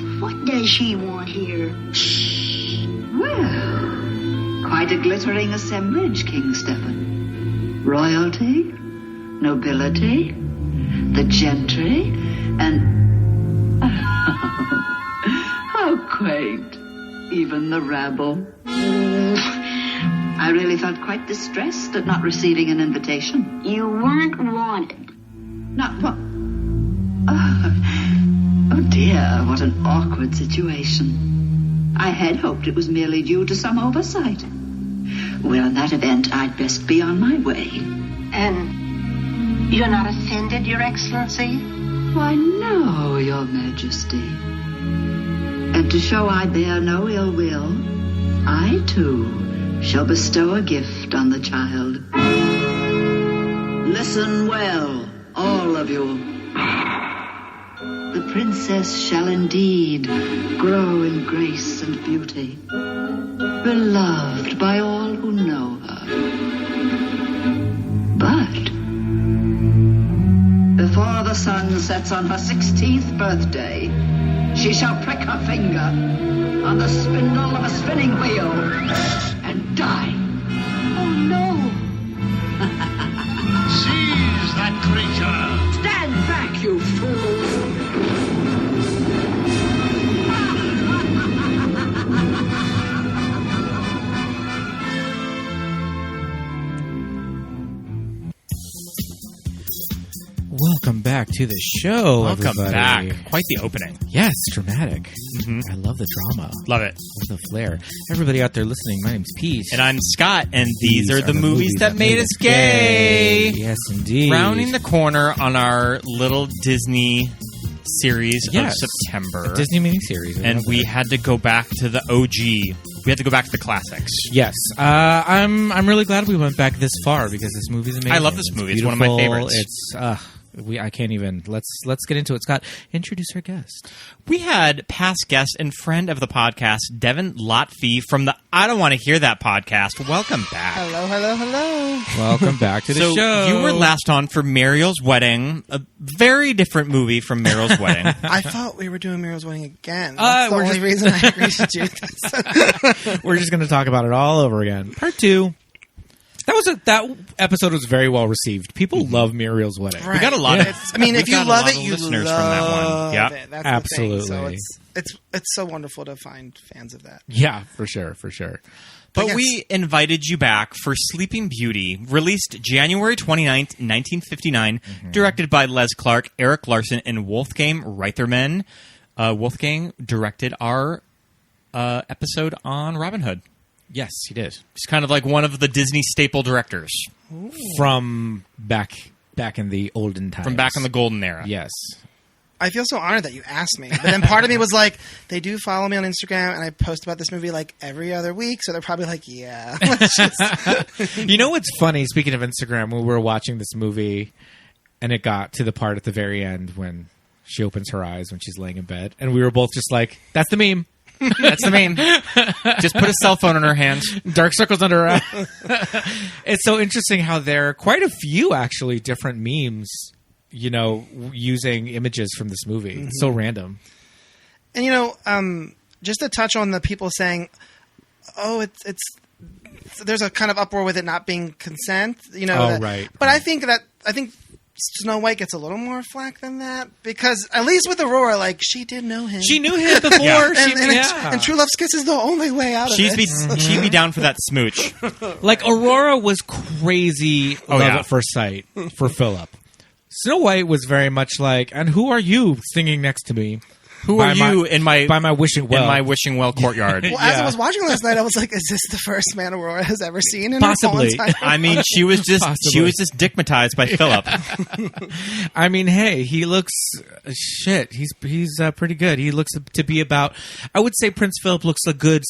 What does she want here? Shh. Well, quite a glittering assemblage, King Stephen. Royalty, nobility, the gentry, and... how quaint. Even the rabble. I really felt quite distressed at not receiving an invitation. You weren't wanted. Not what? Oh dear, what an awkward situation. I had hoped it was merely due to some oversight. Well, in that event, I'd best be on my way. And you're not offended, Your Excellency? Why, no, Your Majesty. And to show I bear no ill will, I, too, shall bestow a gift on the child. Listen well, all of you. The princess shall indeed grow in grace and beauty, beloved by all who know her. But before the sun sets on her 16th birthday, she shall prick her finger on the spindle of a spinning wheel and die. Oh, no. Seize that creature! Stand back, you fools! Welcome back to the show, Welcome everybody. back. Quite the opening. Yes, dramatic. Mm-hmm. I love the drama. Love it. Love the flair. Everybody out there listening, my name's Pete. And I'm Scott, and these are the movies that made us gay. Yes, indeed. Rounding the corner on our little Disney series of September. Disney miniseries. And we had to go back to the OG. We had to go back to the classics. Yes. I'm really glad we went back this far because this movie's amazing. I love this movie. It's one of my favorites. It's I can't even. Let's get into it. Scott, introduce our guest. We had past guest and friend of the podcast, Devin Lotfi from the I Don't Want to Hear That podcast. Welcome back. Hello. Welcome back to the show. You were last on for Muriel's Wedding, a very different movie from Muriel's Wedding. I thought we were doing Muriel's Wedding again. That's the only reason I agreed to do this. We're just going to talk about it all over again. Part 2. That episode was very well received. People love Muriel's Wedding. Right. We got a lot of. If you love it, you listeners love from that one. Yeah, it. That's absolutely. The thing. So it's so wonderful to find fans of that. Yeah, for sure. But yes. we invited you back for Sleeping Beauty, released January 29th, 1959, directed by Les Clark, Eric Larson, and Wolfgang Reitherman. Wolfgang directed our episode on Robin Hood. Yes, he did. He's kind of like one of the Disney staple directors. Ooh. From back in the olden times. From back in the golden era. Yes. I feel so honored that you asked me. But then part of me was like, they do follow me on Instagram, and I post about this movie like every other week, so they're probably like, yeah. Let's just... You know what's funny? Speaking of Instagram, when we were watching this movie, and it got to the part at the very end when she opens her eyes when she's laying in bed, and we were both just like, that's the meme. That's the meme. Just put a cell phone in her hand. Dark circles under her eye. It's so interesting how there are quite a few actually different memes, using images from this movie. Mm-hmm. It's so random. And just to touch on the people saying, "Oh, it's there's a kind of uproar with it not being consent," right. But I think Snow White gets a little more flack than that because at least with Aurora, like she did know him. She knew him before. Yeah. And True Love's Kiss is the only way out of it. She'd be down for that smooch. Like Aurora was crazy love at first sight for Philip. Snow White was very much like, and who are you singing next to me? Who are you by my wishing well? In my wishing well courtyard. Well, as I was watching last night, I was like, "Is this the first man Aurora has ever seen?" In Possibly. Her whole entire I mean, she was just digmatized by Philip. I mean, hey, he looks He's pretty good. He looks to be about. I would say Prince Phillip looks a good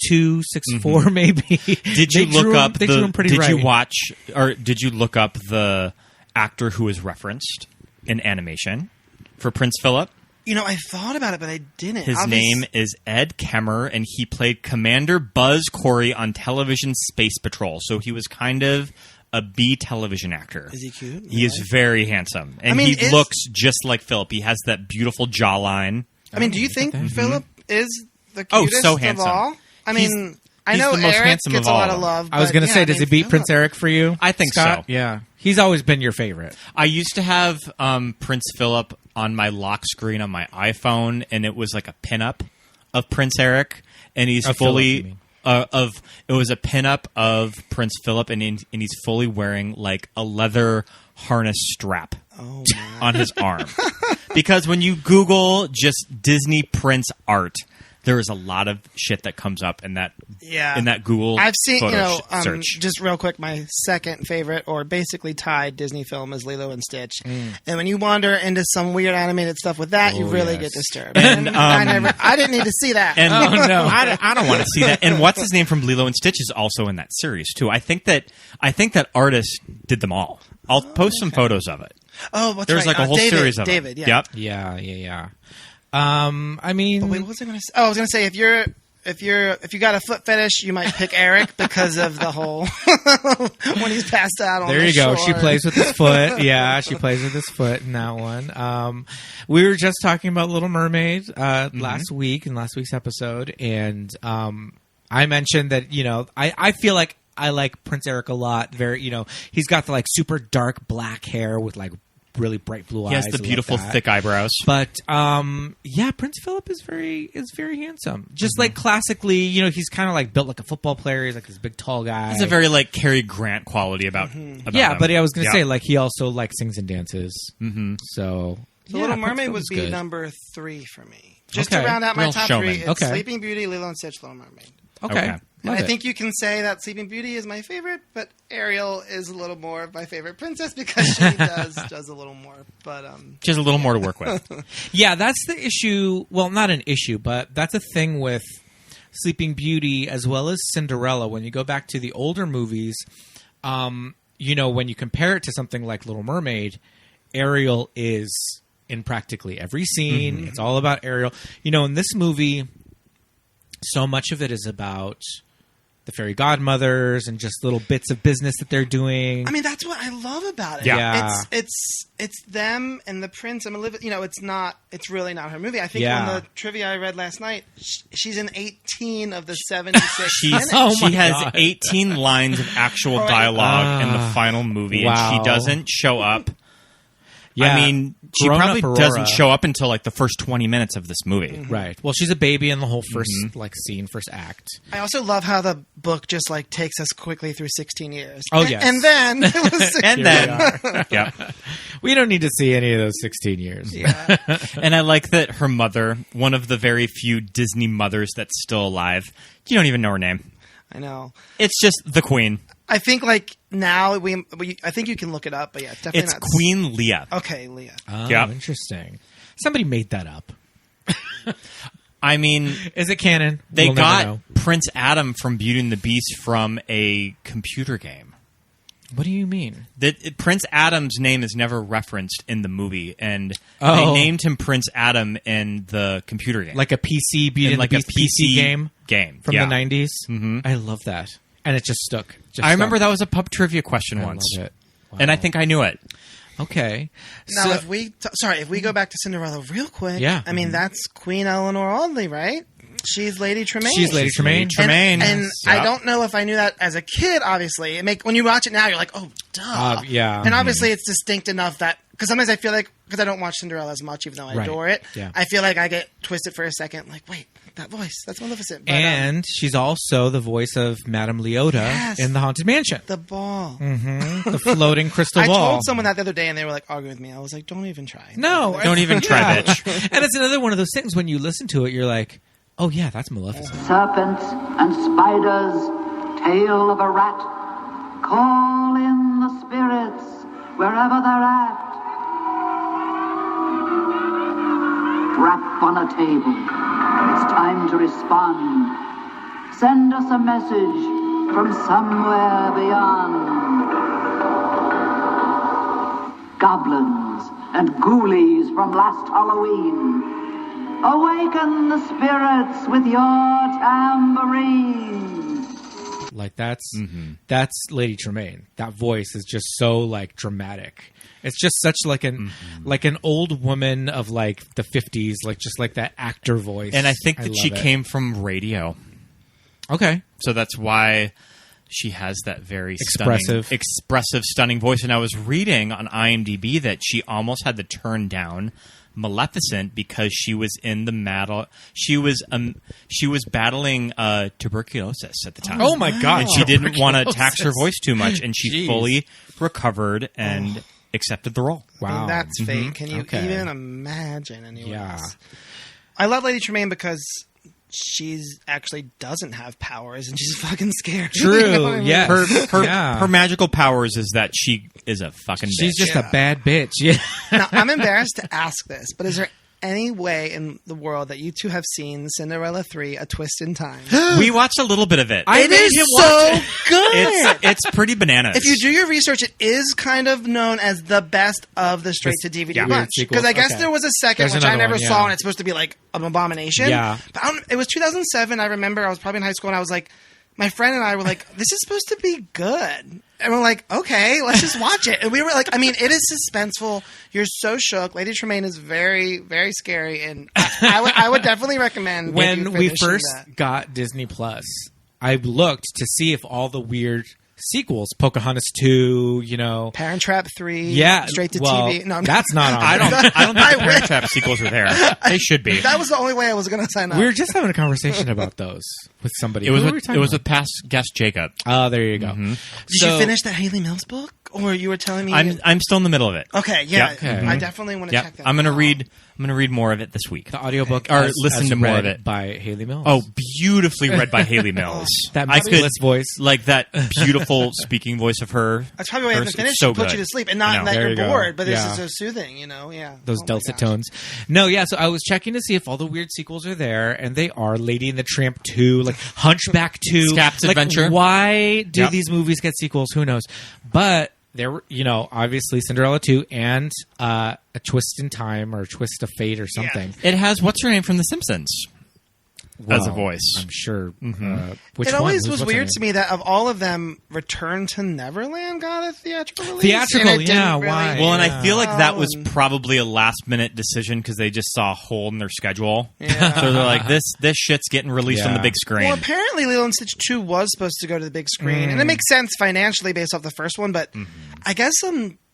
6'2", 6'4", maybe. Did you look up? They drew him pretty right. Did you watch or did you look up the actor who is referenced in animation for Prince Phillip? I thought about it, but I didn't. His name is Ed Kemmer, and he played Commander Buzz Corey on television Space Patrol. So he was kind of a B television actor. Is he cute? He is very handsome. And he looks just like Philip. He has that beautiful jawline. I mean, do you think Philip is the Oh, cutest so of handsome. all? I mean, I he's know the most Eric handsome gets of a lot all of of them. love. I was but going to yeah, say, I does mean, it beat Philip. Prince Eric for you? I think Scott? so. Yeah. He's always been your favorite. I used to have Prince Philip on my lock screen on my iPhone, and it was like a pinup of Prince Eric, and he's Of Philip, you fully mean. it was a pinup of Prince Philip, and he's fully wearing like a leather harness strap on his arm. Because when you Google just Disney Prince art, there is a lot of shit that comes up in that Google. I've seen, photo search. just real quick, my second favorite, or basically tied Disney film is Lilo and Stitch. And when you wander into some weird animated stuff with that, you really get disturbed. And I didn't need to see that. And Oh, no. I don't want to see that. And what's his name from Lilo and Stitch is also in that series too. I think that artist did them all. I'll post some photos of it. Oh, what's There's right? like a whole David, series of David, them. yeah. Yep. Yeah. I mean, But wait, what was I going to say? Oh, I was going to say if you got a foot fetish, you might pick Eric because of the whole when he's passed out on there the you go. shore. She plays with his foot. Yeah, she plays with his foot in that one. We were just talking about Little Mermaid last week in last week's episode, and I mentioned that I feel like I like Prince Eric a lot. Very, he's got the like super dark black hair with like really bright blue eyes. He has the I love beautiful that. thick eyebrows. But yeah, Prince Philip is very handsome. Just like classically, he's kind of like built like a football player. He's like this big tall guy. There's a very like Cary Grant quality about yeah. him. But I was gonna Yeah. say like he also like sings and dances. Mm-hmm. So So Little Prince Mermaid Philip would is be good. number 3 for me. Just Okay. to round out my Real top showman. 3, it's Okay. Sleeping Beauty, Lilo and Stitch, Little Mermaid. Okay. And Love I it. think you can say that Sleeping Beauty is my favorite, but Ariel is a little more of my favorite princess because she does a little more. But Just a little more to work with. Yeah, that's the issue. Well, not an issue, but that's a thing with Sleeping Beauty as well as Cinderella. When you go back to the older movies, when you compare it to something like Little Mermaid, Ariel is in practically every scene. Mm-hmm. It's all about Ariel. In this movie, so much of it is about the fairy godmothers and just little bits of business that they're doing. I mean, that's what I love about it. Yeah. It's them and the prince. I mean, it's really not her movie. I think Yeah. on the trivia I read last night, she's in 18 of the 76 minutes. Oh my she has God. 18 lines of actual dialogue in the final movie, Wow. and she doesn't show up. Yeah. I mean, she Grown-up probably Aurora. doesn't show up until like the first 20 minutes of this movie. Right. Well, she's a baby in the whole first Mm-hmm. first act. I also love how the book just like takes us quickly through 16 years. Oh, yes. And then it was 16 And then, yeah. We don't need to see any of those 16 years. Yeah. And I like that her mother, one of the very few Disney mothers that's still alive, you don't even know her name. I know. It's just the Queen. I think like now I think you can look it up, but yeah, it's definitely It's not Queen Leah. Okay, Leah. Oh, Yeah. interesting. Somebody made that up. I mean, Is it canon? they We'll never got know. Prince Adam from Beauty and the Beast from a computer game. What do you mean? Prince Adam's name is never referenced in the movie, and they Oh. named him Prince Adam in the computer game. Like a PC Beauty and like the a Beast PC game from yeah. the 90s? Mm-hmm. I love that. And it just stuck. I remember that was a pub trivia question I once, love it. Wow. and I think I knew it. Okay. Now, So- if we go back to Cinderella real quick, Yeah. I mean that's Queen Eleanor Audley, right? She's Lady Tremaine. She's Lady Tremaine. Tremaine. And Yep. I don't know if I knew that as a kid. Obviously, when you watch it now, you're like, oh, duh. Yeah. And obviously, it's distinct enough that because sometimes I feel like because I don't watch Cinderella as much, even though I Right. adore it, Yeah. I feel like I get twisted for a second. Like, wait, that voice—that's Maleficent. But, And she's also the voice of Madame Leota Yes. in the Haunted Mansion. the ball. The floating crystal I ball. told someone that the other day, and they were like arguing with me. I was like, don't even try. No. Don't even try, Yeah. bitch. And it's another one of those things when you listen to it, you're like, oh, yeah, that's Maleficent. Serpents and spiders, tail of a rat, call in the spirits wherever they're at. Rap on a table. It's time to respond. Send us a message from somewhere beyond. Goblins and ghoulies from last Halloween. Awaken the spirits with your tambourine. Like that's Lady Tremaine. That voice is just so like dramatic. It's just such like an old woman of like the 50s, like just like that actor voice. And I think that she came from radio. Okay. So that's why she has that very expressive, stunning voice. And I was reading on IMDb that she almost had to turn down Maleficent because she was in the she was battling tuberculosis at the time. Oh my god! And she didn't want to tax her voice too much, and she fully recovered and accepted the role. Wow, I mean, that's fate. Can you even imagine? Anyways? Yeah, I love Lady Tremaine because she's actually doesn't have powers and she's fucking scared. True. You know what I mean? Yeah. Her magical powers is that she is a fucking bitch. She's just a bad bitch. Yeah. Now, I'm embarrassed to ask this, but is there any way in the world that you two have seen Cinderella 3, A Twist in Time? We watched a little bit of it. It is so good. It's pretty bananas. If you do your research, it is kind of known as the best of the straight-to-DVD bunch. Because I guess there was a second, which I never saw, and it's supposed to be like an abomination. Yeah. But it was 2007. I remember I was probably in high school, and I was like, my friend and I were like, this is supposed to be good. And we're like, okay, let's just watch it. And we were like, I mean, it is suspenseful. You're so shook. Lady Tremaine is very, very scary. And I would definitely recommend when we first got Disney Plus, I looked to see if all the weird sequels, Pocahontas 2, Parent Trap 3, straight to TV. No, that's not on. I don't think the Parent Trap sequels are there. They should be. That was the only way I was going to sign up. We were just having a conversation about those with somebody. It was with past guest Jacob. Oh, there you go. Mm-hmm. Did you finish that Haley Mills book, or you were telling me? I'm still in the middle of it. Okay, yeah, Yep. Okay. I definitely want to check that. I'm going to read more of it this week. The audiobook, or listen to more of it by Haley Mills. Oh, beautifully read by Haley Mills. That masculine voice, like that beautiful speaking voice of her. That's probably why I haven't finished. So put you to sleep, and not that you're bored, but this is so soothing. Yeah. Those dulcet tones. No, yeah. So I was checking to see if all the weird sequels are there, and they are. Lady and the Tramp 2, like Hunchback 2, Scap's Adventure. Why do these movies get sequels? Who knows? But there were, obviously Cinderella 2 and A Twist in Time or A Twist of Fate or something. Yeah. It has what's her name from The Simpsons as a voice. I'm sure. Which it always was weird to me that of all of them, Return to Neverland got a theatrical release. Theatrical, yeah. Why? Well, and I feel like that was probably a last-minute decision because they just saw a hole in their schedule. Yeah. So they're like, this shit's getting released on the big screen. Well, apparently Lilo and Stitch 2 was supposed to go to the big screen. And it makes sense financially based off the first one, but I guess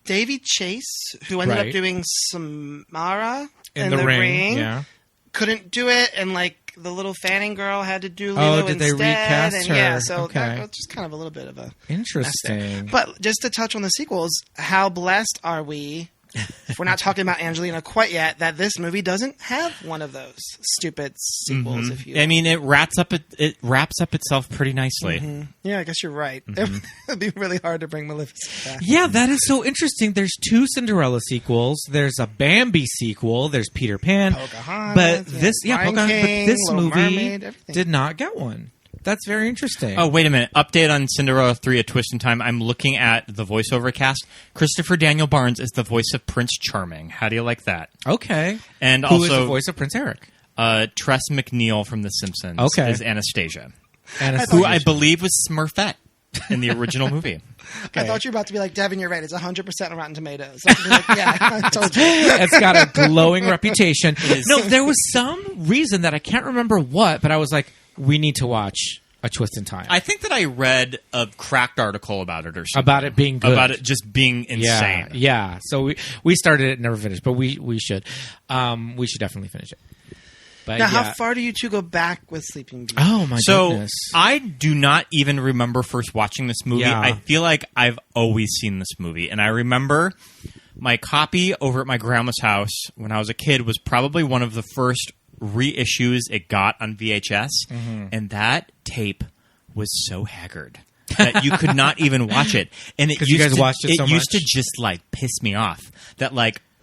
Davy Chase, who ended up doing Samara in the Ring, couldn't do it, and the little Fanning girl had to do Lilo did instead. They recast her? Yeah, so that was just kind of a little bit of a interesting. But just to touch on the sequels, how blessed are we? If we're not talking about Angelina quite yet, that this movie doesn't have one of those stupid sequels. If you, I mean, it wraps up itself pretty nicely. Yeah, I guess you're right. It'd be really hard to bring Maleficent back. Yeah, that is so interesting. There's 2 Cinderella sequels. There's a Bambi sequel. There's Peter Pan. Pocahontas. But this, Pocahontas. But this Little movie Mermaid, did not get one. That's very interesting. Oh, wait a minute. Update on Cinderella 3, A Twist in Time. I'm looking at the voiceover cast. Christopher Daniel Barnes is the voice of Prince Charming. How do you like that? Okay. And Who also, is the voice of Prince Eric? Tress MacNeille from The Simpsons is Anastasia. Who I believe was Smurfette in the original movie. Okay. I thought you were about to be like, Devin, you're right. It's 100% on Rotten Tomatoes. Yeah, I told you. It's got a glowing reputation. No, there was some reason that I can't remember what, but I was like, we need to watch A Twist in Time. I think that I read a cracked article about it or something. About it being good. About it just being insane. Yeah. So we started it, never finished, but we should. We should definitely finish it. But now, how far do you two go back with Sleeping Beauty? Oh, my goodness. So, I do not even remember first watching this movie. Yeah. I feel like I've always seen this movie. And I remember my copy over at my grandma's house when I was a kid was probably one of the first reissues it got on VHS. And that tape was so haggard that you could not even watch it. And it used, you guys watched it so much? Used to just, piss me off that,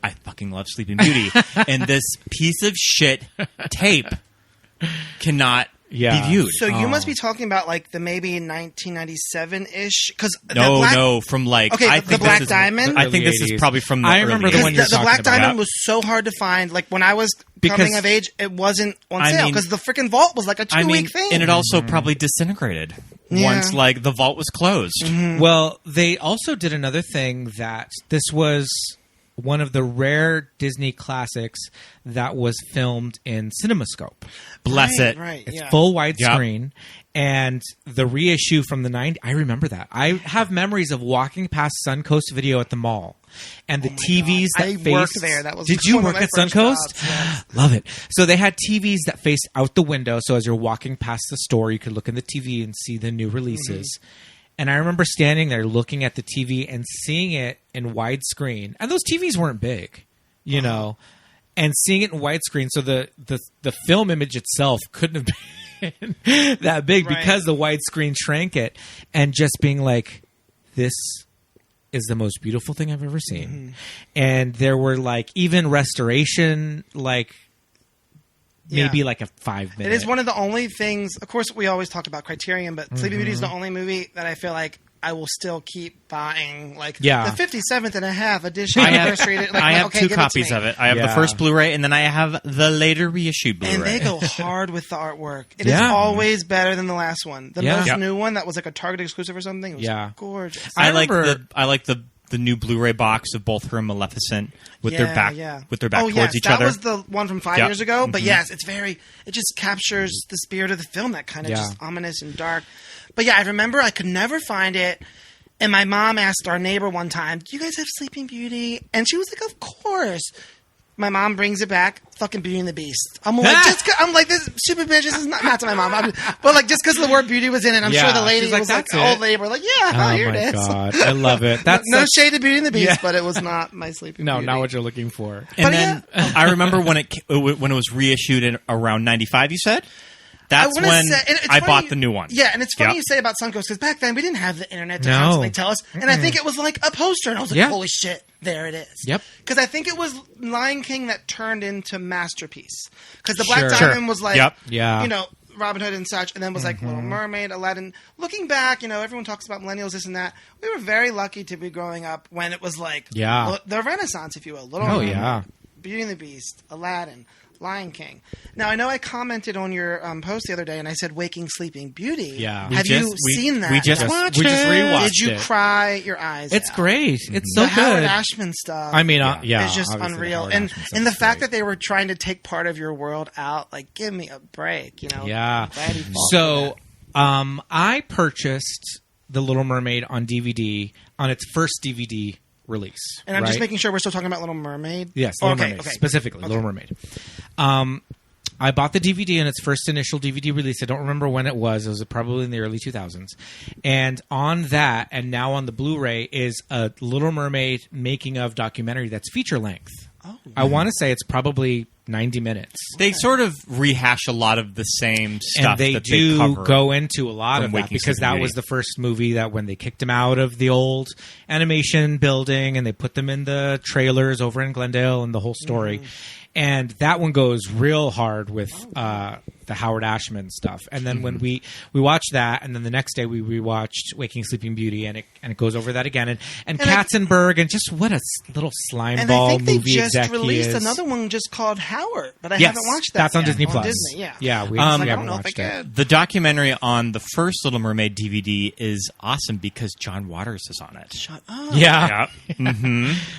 I fucking love Sleeping Beauty. And this piece of shit tape cannot be viewed. So you must be talking about the maybe 1997-ish, because from the Black Diamond. I think this is probably from the I remember the one you're the talking Black about. Diamond was so hard to find. When I was coming of age, it wasn't on sale because the freaking vault was a 2-week thing, and it also probably disintegrated. once like the vault was closed. Well, they also did another thing that this was one of the rare Disney classics that was filmed in CinemaScope. Bless it. Right, It's yeah. full widescreen. And the reissue from the 90s, I remember that. I have memories of walking past Suncoast Video at the mall. And the TVs God. that I faced... worked there. That was Did you one of work my at first Suncoast? jobs, yes. Love it. So they had TVs that faced out the window. So as you're walking past the store, you could look in the TV and see the new releases. And I remember standing there looking at the TV and seeing it in widescreen. And those TVs weren't big, you know. And seeing it in widescreen, so the film image itself couldn't have been that big because the widescreen shrank it. And just being like, this is the most beautiful thing I've ever seen. And there were like even restoration, like maybe like a 5 minute. It is one of the only things. Of course, we always talk about Criterion, but Sleeping Beauty is the only movie that I feel like I will still keep buying. Like the 57th and a half edition anniversary. Like, I have okay, two give copies it to me. of it. I have the first Blu-ray, and then I have the later reissued Blu-ray. And they go hard with the artwork. It is always better than the last one. The most new one that was like a Target exclusive or something. It was gorgeous. I like the new Blu-ray box of both her and Maleficent with their back towards each other. That was the one from 5 years ago. But yes, it just captures the spirit of the film, that kind of just ominous and dark. But yeah, I remember I could never find it. And my mom asked our neighbor one time, "Do you guys have Sleeping Beauty?" And she was like, "Of course." My mom brings it back, fucking Beauty and the Beast. I'm like, this stupid bitch. This is not to my mom, but like just because the word beauty was in it, I'm sure the lady was like, old lady, were like, here it is. Oh my god, I love it. That's no shade to Beauty and the Beast, but it was not my Sleeping Beauty. No, not what you're looking for. And then I remember when it was reissued in around 95. You said. That's when I bought the new one. Yeah, and it's funny you say about Suncoast, because back then we didn't have the internet to constantly tell us. And I think it was like a poster, and I was like, holy shit, there it is. Yep. Because I think it was Lion King that turned into Masterpiece. Because the Black Diamond was like, you know, Robin Hood and such, and then was like Little Mermaid, Aladdin. Looking back, you know, everyone talks about millennials, this and that. We were very lucky to be growing up when it was like the Renaissance, if you will. Little Mermaid, Beauty and the Beast, Aladdin, Lion King. Now, I know I commented on your post the other day, and I said Waking Sleeping Beauty. Yeah. Have you seen that? We just watched it. rewatched Did you it. cry your eyes It's out? great. It's so the good. Howard Ashman stuff. I mean, it's just obviously unreal. Howard And Ashman stuff and the is fact great. that they were trying to take part of your world out, like, give me a break, you know? Yeah. I'm glad he fought for So, that. I purchased The Little Mermaid on DVD on its first DVD release. And I'm just making sure we're still talking about Little Mermaid? Yes, Little Mermaid. Specifically, Little Mermaid. I bought the DVD in its first initial DVD release. I don't remember when it was. It was probably in the early 2000s. And on that, and now on the Blu-ray, is a Little Mermaid making of documentary that's feature length. Oh, I want to say it's probably 90 minutes. They sort of rehash a lot of the same stuff. And they that do cover go into a lot of that Waking because Sleeping that Beauty. was the first movie that when they kicked them out of the old animation building and they put them in the trailers over in Glendale and the whole story. And that one goes real hard with the Howard Ashman stuff. And then when we watched that, and then the next day we rewatched Waking Sleeping Beauty, and it goes over that again. And Katzenberg, and just what a little slime ball I think they movie just exec he released is. another one just called Howard, but I Yes, haven't watched that that's on yet. Disney Plus. Disney, yeah. Yeah, we I haven't don't know if I watched it. could. The documentary on the first Little Mermaid DVD is awesome because John Waters is on it. Shut up. Yeah.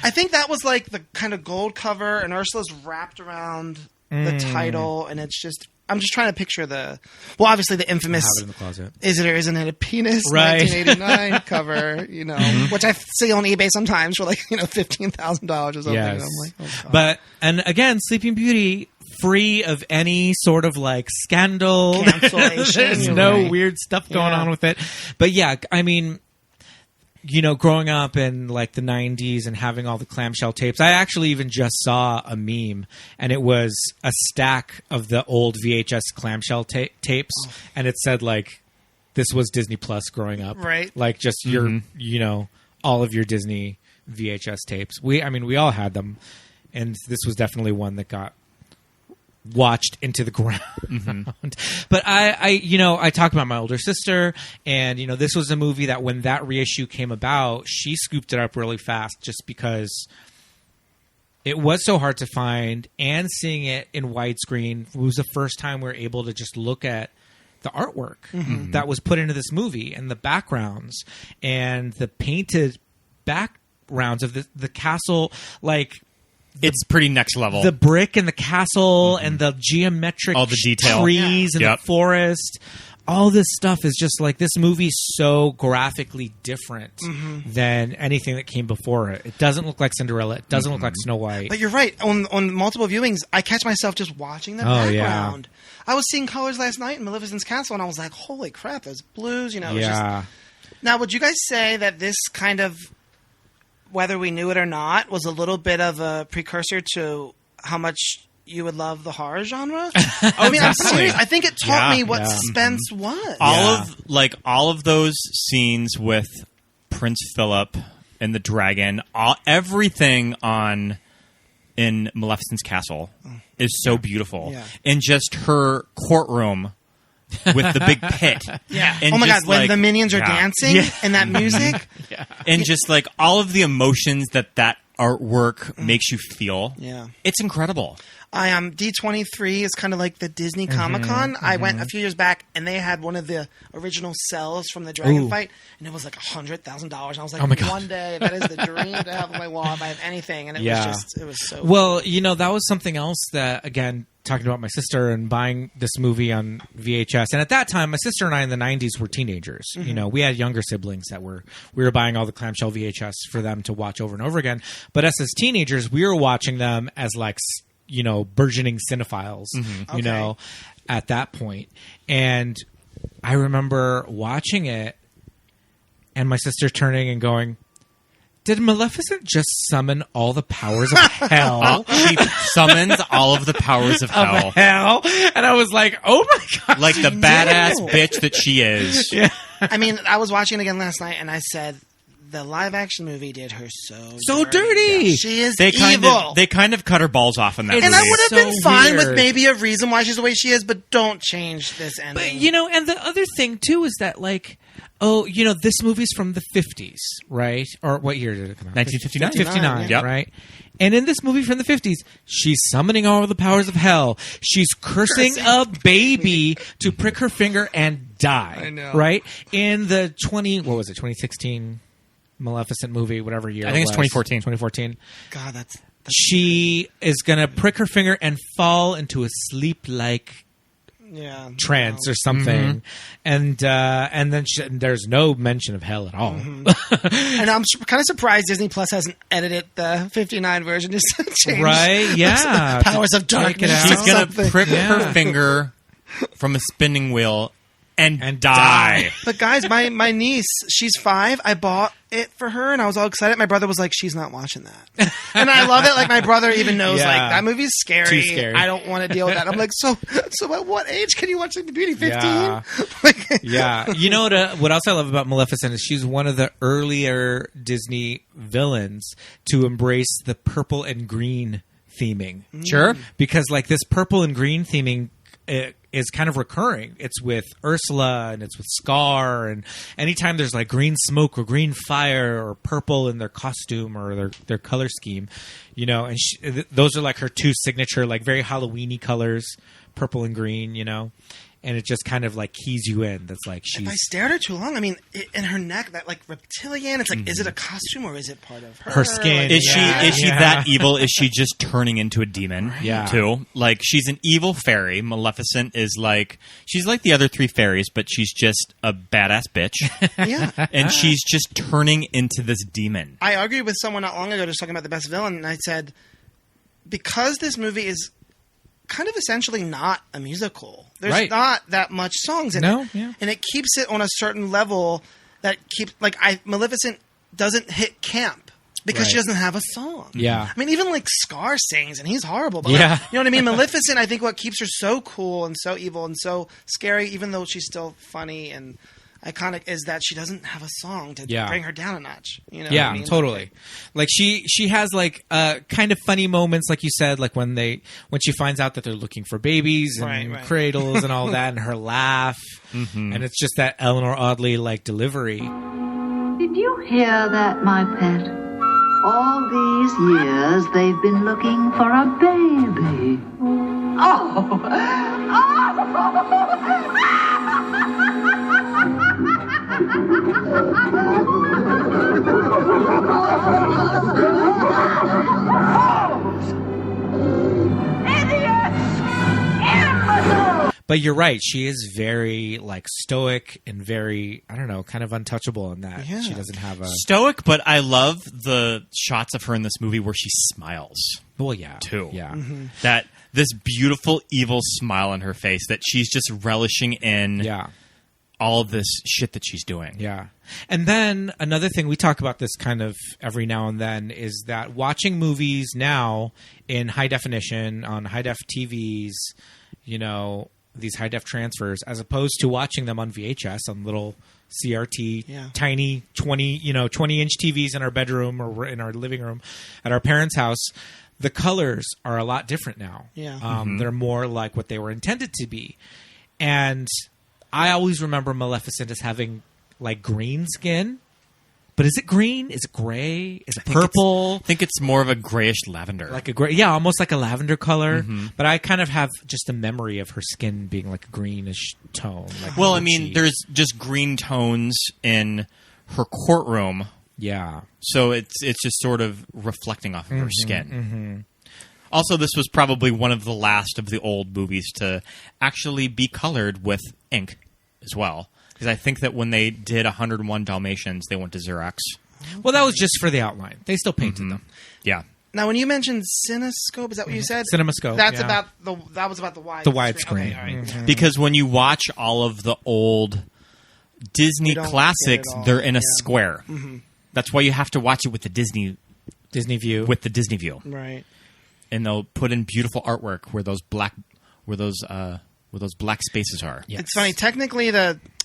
I think that was like the kind of gold cover, and Ursula's wrapped around the title, and it's just... I'm just trying to picture obviously the infamous I have it in the closet. Is It or Isn't It a Penis Right. 1989 cover, you know, which I see on eBay sometimes for like, you know, $15,000 or something. Yes. And I'm like, oh, God. But, and again, Sleeping Beauty, free of any sort of like scandal. Cancellation. There's You're no right. weird stuff going on with it. But yeah, I mean, you know, growing up in like the 90s and having all the clamshell tapes, I actually even just saw a meme, and it was a stack of the old VHS clamshell tapes, and it said like, this was Disney Plus growing up. Right. Like just your, you know, all of your Disney VHS tapes. We all had them, and this was definitely one that got watched into the ground. But I talked about my older sister, and, you know, this was a movie that when that reissue came about, she scooped it up really fast just because it was so hard to find, and seeing it in widescreen was the first time we were able to just look at the artwork that was put into this movie and the backgrounds and the painted backgrounds of the castle, like. It's pretty next level. The brick and the castle and the geometric all the detail. trees and the forest. All this stuff is just like, this movie's so graphically different than anything that came before it. It doesn't look like Cinderella. It doesn't look like Snow White. But you're right. On multiple viewings, I catch myself just watching the background. I was seeing colors last night in Maleficent's castle, and I was like, holy crap, those blues, you know. Yeah. Now, would you guys say that this kind of, whether we knew it or not, was a little bit of a precursor to how much you would love the horror genre? I mean, I'm serious. I think it taught me what suspense was. All of those scenes with Prince Phillip and the dragon, everything in Maleficent's castle is so beautiful. Yeah. And just her courtroom with the big pit. Yeah. And oh my God, when the minions are dancing and that music. And just like all of the emotions that artwork makes you feel. Yeah. It's incredible. D23 is kind of like the Disney Comic-Con. I went a few years back, and they had one of the original cells from the dragon fight, and it was like $100,000. And I was like, one day, that is the dream to have on my wall if I have anything. And it was so well, you know, that was something else that, again, talking about my sister and buying this movie on VHS. And at that time, my sister and I in the 90s were teenagers. You know, we had younger siblings that we were buying all the clamshell VHS for them to watch over and over again. But us as teenagers, we were watching them as like, you know, burgeoning cinephiles, you know, at that point. And I remember watching it and my sister turning and going, did Maleficent just summon all the powers of hell? She summons all of the powers of hell. And I was like, oh my God. Like the badass bitch that she is. Yeah. I mean, I was watching it again last night, and I said, the live-action movie did her so dirty. Yeah. She is evil. They kind of cut her balls off in that movie. And I would have been fine with maybe a reason why she's the way she is, but don't change this ending. But, you know, and the other thing, too, is that, like, you know, this movie's from the 50s, right? Or what year did it come out? 1959. 59, right? And in this movie from the 50s, she's summoning all the powers of hell. She's cursing a baby to prick her finger and die. I know. Right? In the 2016 Maleficent movie, whatever year I think it was. It's 2014. 2014. God, that's she is going to prick her finger and fall into a sleep-like trance or something. And then there's no mention of hell at all. And I'm kind of surprised Disney Plus hasn't edited the 59 version just to change. Right? Yeah. Powers of darkness. She's going to prick her finger from a spinning wheel and die. But guys, my niece, she's 5. I bought it for her, and I was all excited. My brother was like, she's not watching that. And I love it. Like, my brother even knows, like, that movie's scary. Too scary. I don't want to deal with that. I'm like, so at what age can you watch Sleeping Beauty? 15? Yeah. You know what else I love about Maleficent is she's one of the earlier Disney villains to embrace the purple and green theming. Sure. Because, like, this purple and green theming is kind of recurring. It's with Ursula and it's with Scar, and anytime there's like green smoke or green fire or purple in their costume or their color scheme, you know, and those are like her two signature, like very Halloween-y colors, purple and green, you know. And it just kind of like keys you in. That's like she's. If I stare at her too long, I mean, in her neck, that like reptilian. It's like, is it a costume or is it part of her? Her skin. Like, is she that evil? Is she just turning into a demon? Right. Yeah. Too. Like she's an evil fairy. Maleficent is like she's like the other 3 fairies, but she's just a badass bitch. Yeah. And she's just turning into this demon. I argued with someone not long ago just talking about the best villain, and I said, because this movie is kind of essentially not a musical. There's not that much songs in it. Yeah. And it keeps it on a certain level that keeps, like, Maleficent doesn't hit camp because she doesn't have a song. Yeah. I mean, even like Scar sings and he's horrible. But yeah. Like, you know what I mean? Maleficent, I think what keeps her so cool and so evil and so scary, even though she's still funny and iconic, is that she doesn't have a song to bring her down a notch. You know what I mean? Totally. Like she has like kind of funny moments, like you said, like when she finds out that they're looking for babies and cradles and all that, and her laugh, and it's just that Eleanor Audley like delivery. Did you hear that, my pet? All these years they've been looking for a baby. Oh! But you're right. She is very like stoic and very, I don't know, kind of untouchable in that. Yeah. She doesn't have a Stoic, but I love the shots of her in this movie where she smiles. well, yeah, Too. yeah. That this beautiful evil smile on her face that she's just relishing in Yeah. all of this shit that she's doing. Yeah. And then another thing, we talk about this kind of every now and then, is that watching movies now in high definition on high def TVs, you know, these high def transfers, as opposed to watching them on VHS on little CRT, tiny 20-inch TVs in our bedroom or in our living room at our parents' house. The colors are a lot different now. Yeah. They're more like what they were intended to be. And I always remember Maleficent as having like green skin. But is it green? Is it gray? Is it purple? I think it's more of a grayish lavender. Like a gray, yeah, almost like a lavender color. But I kind of have just a memory of her skin being like a greenish tone. Like well, I peachy. mean, there's just green tones in her courtroom, yeah, so it's just sort of reflecting off of her skin. Also, this was probably one of the last of the old movies to actually be colored with ink as well. Because I think that when they did 101 Dalmatians, they went to Xerox. Well, that was just for the outline. They still painted them. Yeah. Now, when you mentioned Cinescope, is that what you said? CinemaScope. That's yeah. that was about the wide. The widescreen. Okay, all right. Because when you watch all of the old Disney You don't classics, get it all. they're in a Yeah. square. That's why you have to watch it with the Disney View. view. Right. And they'll put in beautiful artwork where those black spaces are. Yes. It's funny. Technically,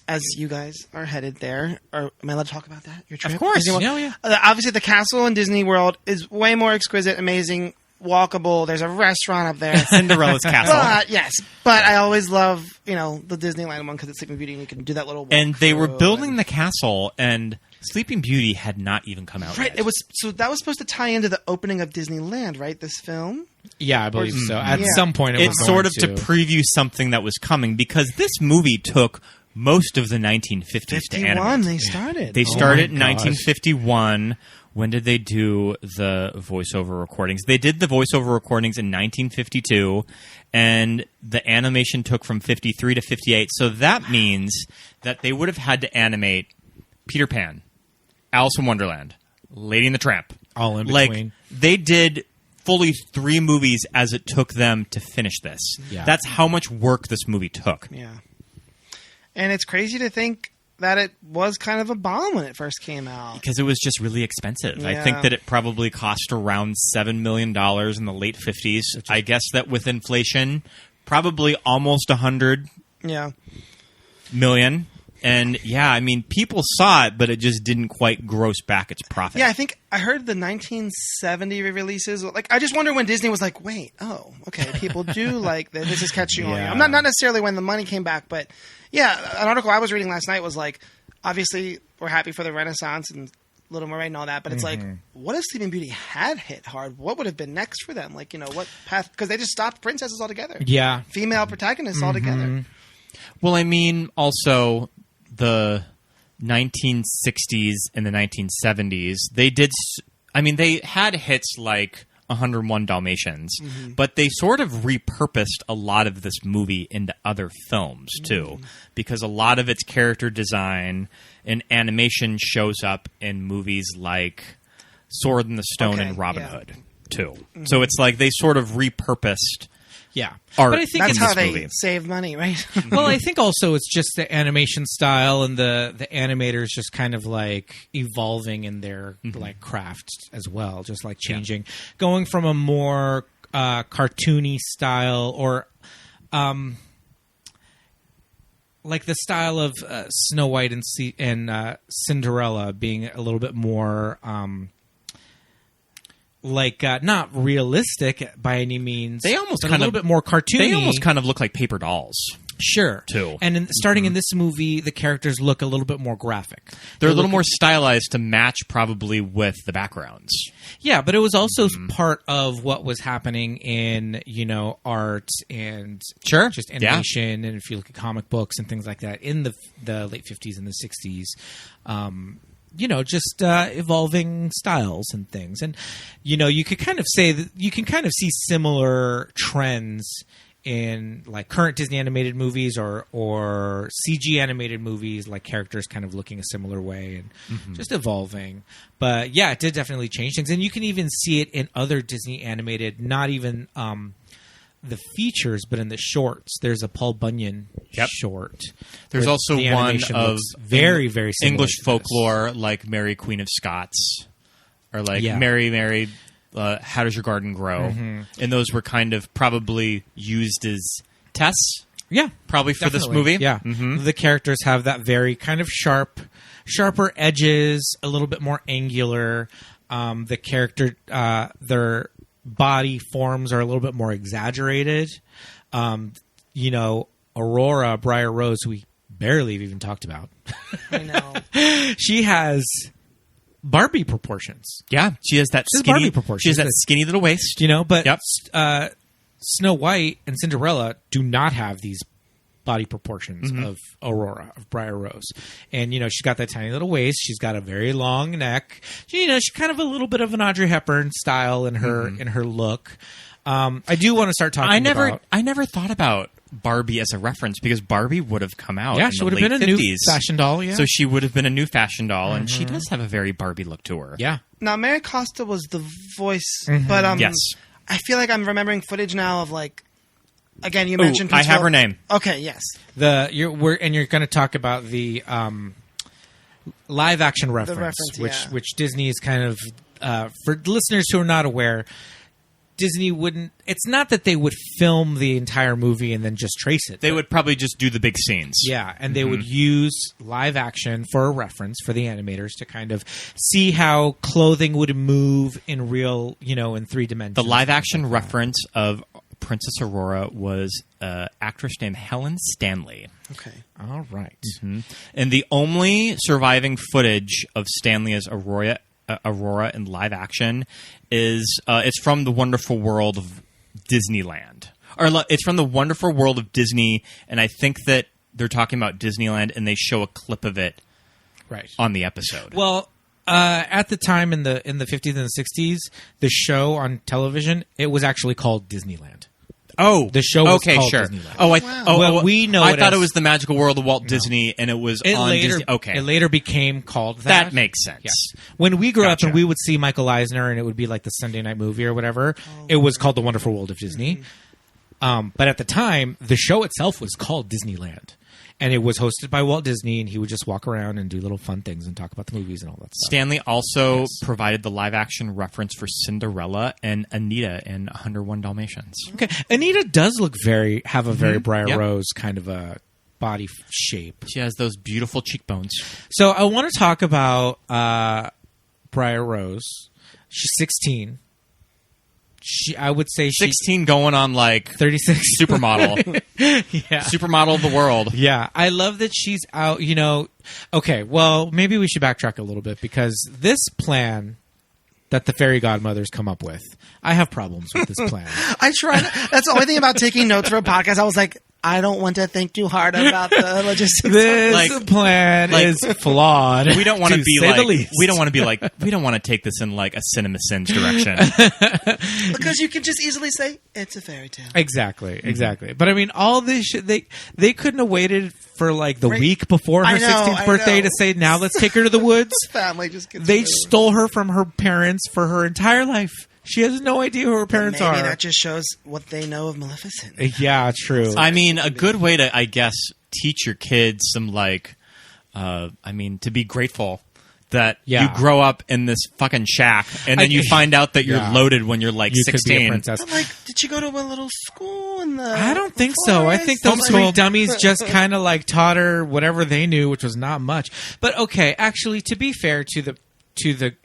as you guys are headed there, am I allowed to talk about that? Your trip? Of course. Disney World? Yeah. Obviously, the castle in Disney World is way more exquisite, amazing, walkable. There's a restaurant up there. Cinderella's castle. But I always love, the Disneyland one because it's Sleeping Beauty and you can do that little walk And they were through building the castle, and Sleeping Beauty had not even come out Right. yet. It was that was supposed to tie into the opening of Disneyland, right? This film. Yeah, I believe so. At Yeah. some point, it was It's sort going of to preview something that was coming, because this movie took most of the 1950s to 51. animate. They started. They started in my gosh. 1951. When did they do the voiceover recordings? They did the voiceover recordings in 1952, and the animation took from 53 to 58. So that means that they would have had to animate Peter Pan, Alice in Wonderland, Lady and the Tramp. all in Like, between. they did fully 3 movies as it took them to finish this. Yeah. That's how much work this movie took. Yeah. And it's crazy to think that it was kind of a bomb when it first came out. Because it was just really expensive. I Yeah. think that it probably cost around $7 million in the late 50s. I guess that with inflation, probably almost 100 Yeah. million. And yeah, I mean, people saw it, but it just didn't quite gross back its profit. Yeah, I think I heard the 1970 re-releases. Like, I just wonder when Disney was like, "Wait, okay, people do like this. This is catching on." Yeah. I'm not necessarily when the money came back, but yeah, an article I was reading last night was like, obviously we're happy for the Renaissance and Little Mermaid and all that, but it's like, what if Sleeping Beauty had hit hard? What would have been next for them? Like, what path? Because they just stopped princesses altogether. Yeah. Female protagonists altogether. Well, I mean, also the 1960s and the 1970s, they had hits like 101 Dalmatians, but they sort of repurposed a lot of this movie into other films too, because a lot of its character design and animation shows up in movies like Sword in the Stone and Robin Hood too. So it's like they sort of repurposed Yeah. art. But I think That's in how this they movie. save money, right? well, I think also it's just the animation style and the animators just kind of like evolving in their like craft as well, just like changing, going from a more cartoony style or like the style of Snow White and Cinderella being a little bit more not realistic by any means. They almost but kind a of little bit more cartoony. They almost kind of look like paper dolls. Sure. too. And starting in this movie, the characters look a little bit more graphic. They're a little more stylized to match probably with the backgrounds. Yeah, but it was also part of what was happening in, art and Sure. just animation. And if you look at comic books and things like that in the late 50s and the 60s, just evolving styles and things. And, you could kind of say that you can kind of see similar trends in like current Disney animated movies or CG animated movies, like characters kind of looking a similar way and just evolving. But yeah, it did definitely change things. And you can even see it in other Disney animated, not even the features, but in the shorts. There's a Paul Bunyan short. There's also the one animation of looks very, very similar English to this. folklore, like Mary Queen of Scots, or like Mary, How Does Your Garden Grow? And those were kind of probably used as tests. Yeah, probably for this definitely. movie. Yeah, the characters have that very kind of sharper edges, a little bit more angular. The character, their body forms are a little bit more exaggerated. Aurora, Briar Rose, who we barely have even talked about. I know. She has Barbie proportions. Yeah, she has that She has skinny Barbie proportions. She has that skinny little waist. But Snow White and Cinderella do not have these body proportions of Aurora, of Briar Rose. And, she's got that tiny little waist. She's got a very long neck. She's kind of a little bit of an Audrey Hepburn style in her look. I do want to start talking about... I never thought about Barbie as a reference because Barbie would have come out in she the would have late been a 50s. new fashion doll, yeah. So she would have been a new fashion doll, and she does have a very Barbie look to her. Yeah. Now, Mary Costa was the voice, but Yes. I feel like I'm remembering footage now of like, again, you mentioned. I have her name. Okay, yes. You're going to talk about the live action reference, which Disney is kind of for listeners who are not aware. Disney wouldn't. It's not that they would film the entire movie and then just trace it. They would probably just do the big scenes. Yeah, and they would use live action for a reference for the animators to kind of see how clothing would move in real, in 3 dimensions. The live action reference of Princess Aurora was an actress named Helen Stanley. Okay. All right. And the only surviving footage of Stanley as Aurora in live action is it's from the Wonderful World of Disneyland, or it's from the Wonderful World of Disney, and I think that they're talking about Disneyland, and they show a clip of it on the episode. Well, at the time in the 50s and the 60s, the show on television, it was actually called Disneyland. Oh, the show was called sure. Disneyland. We know. I thought it was the Magical World of Walt Disney, and it was on Disney. Okay, it later became called that. That makes sense. Yes. When we grew up and we would see Michael Eisner, and it would be like the Sunday night movie or whatever, it was called The Wonderful World of Disney. But at the time, the show itself was called Disneyland. And it was hosted by Walt Disney, and he would just walk around and do little fun things and talk about the movies and all that stuff. Stanley also provided the live-action reference for Cinderella and Anita in 101 Dalmatians. Okay, Anita does have a very Briar Rose kind of a body shape. She has those beautiful cheekbones. So I want to talk about Briar Rose. She's 16. I would say 16 going on like 36 supermodel. Supermodel of the world. Yeah. I love that she's out, Okay, well, maybe we should backtrack a little bit because this plan that the fairy godmothers come up with, I have problems with this plan. I tried. That's the only thing about taking notes for a podcast. I was like, I don't want to think too hard about the logistics. This plan is flawed. We don't want to be say like. the least. We don't want to be like. We don't want to take this in like a Cinema Sins direction. Because you can just easily say it's a fairy tale. Exactly. But I mean, all this shit. They couldn't have waited for like the week before her 16th birthday to say, now let's take her to the woods. Family just gets. They stole her from her parents for her entire life. She has no idea who her parents are. Maybe that just shows what they know of Maleficent. Yeah, true. I mean, a good way to, I guess, teach your kids some to be grateful that you grow up in this fucking shack and then you find out that you're loaded when you're like you 16. Could be a princess. But did you go to a little school in the I don't think so. I think those sweet dummies just kind of like taught her whatever they knew, which was not much. But okay, actually, to be fair to the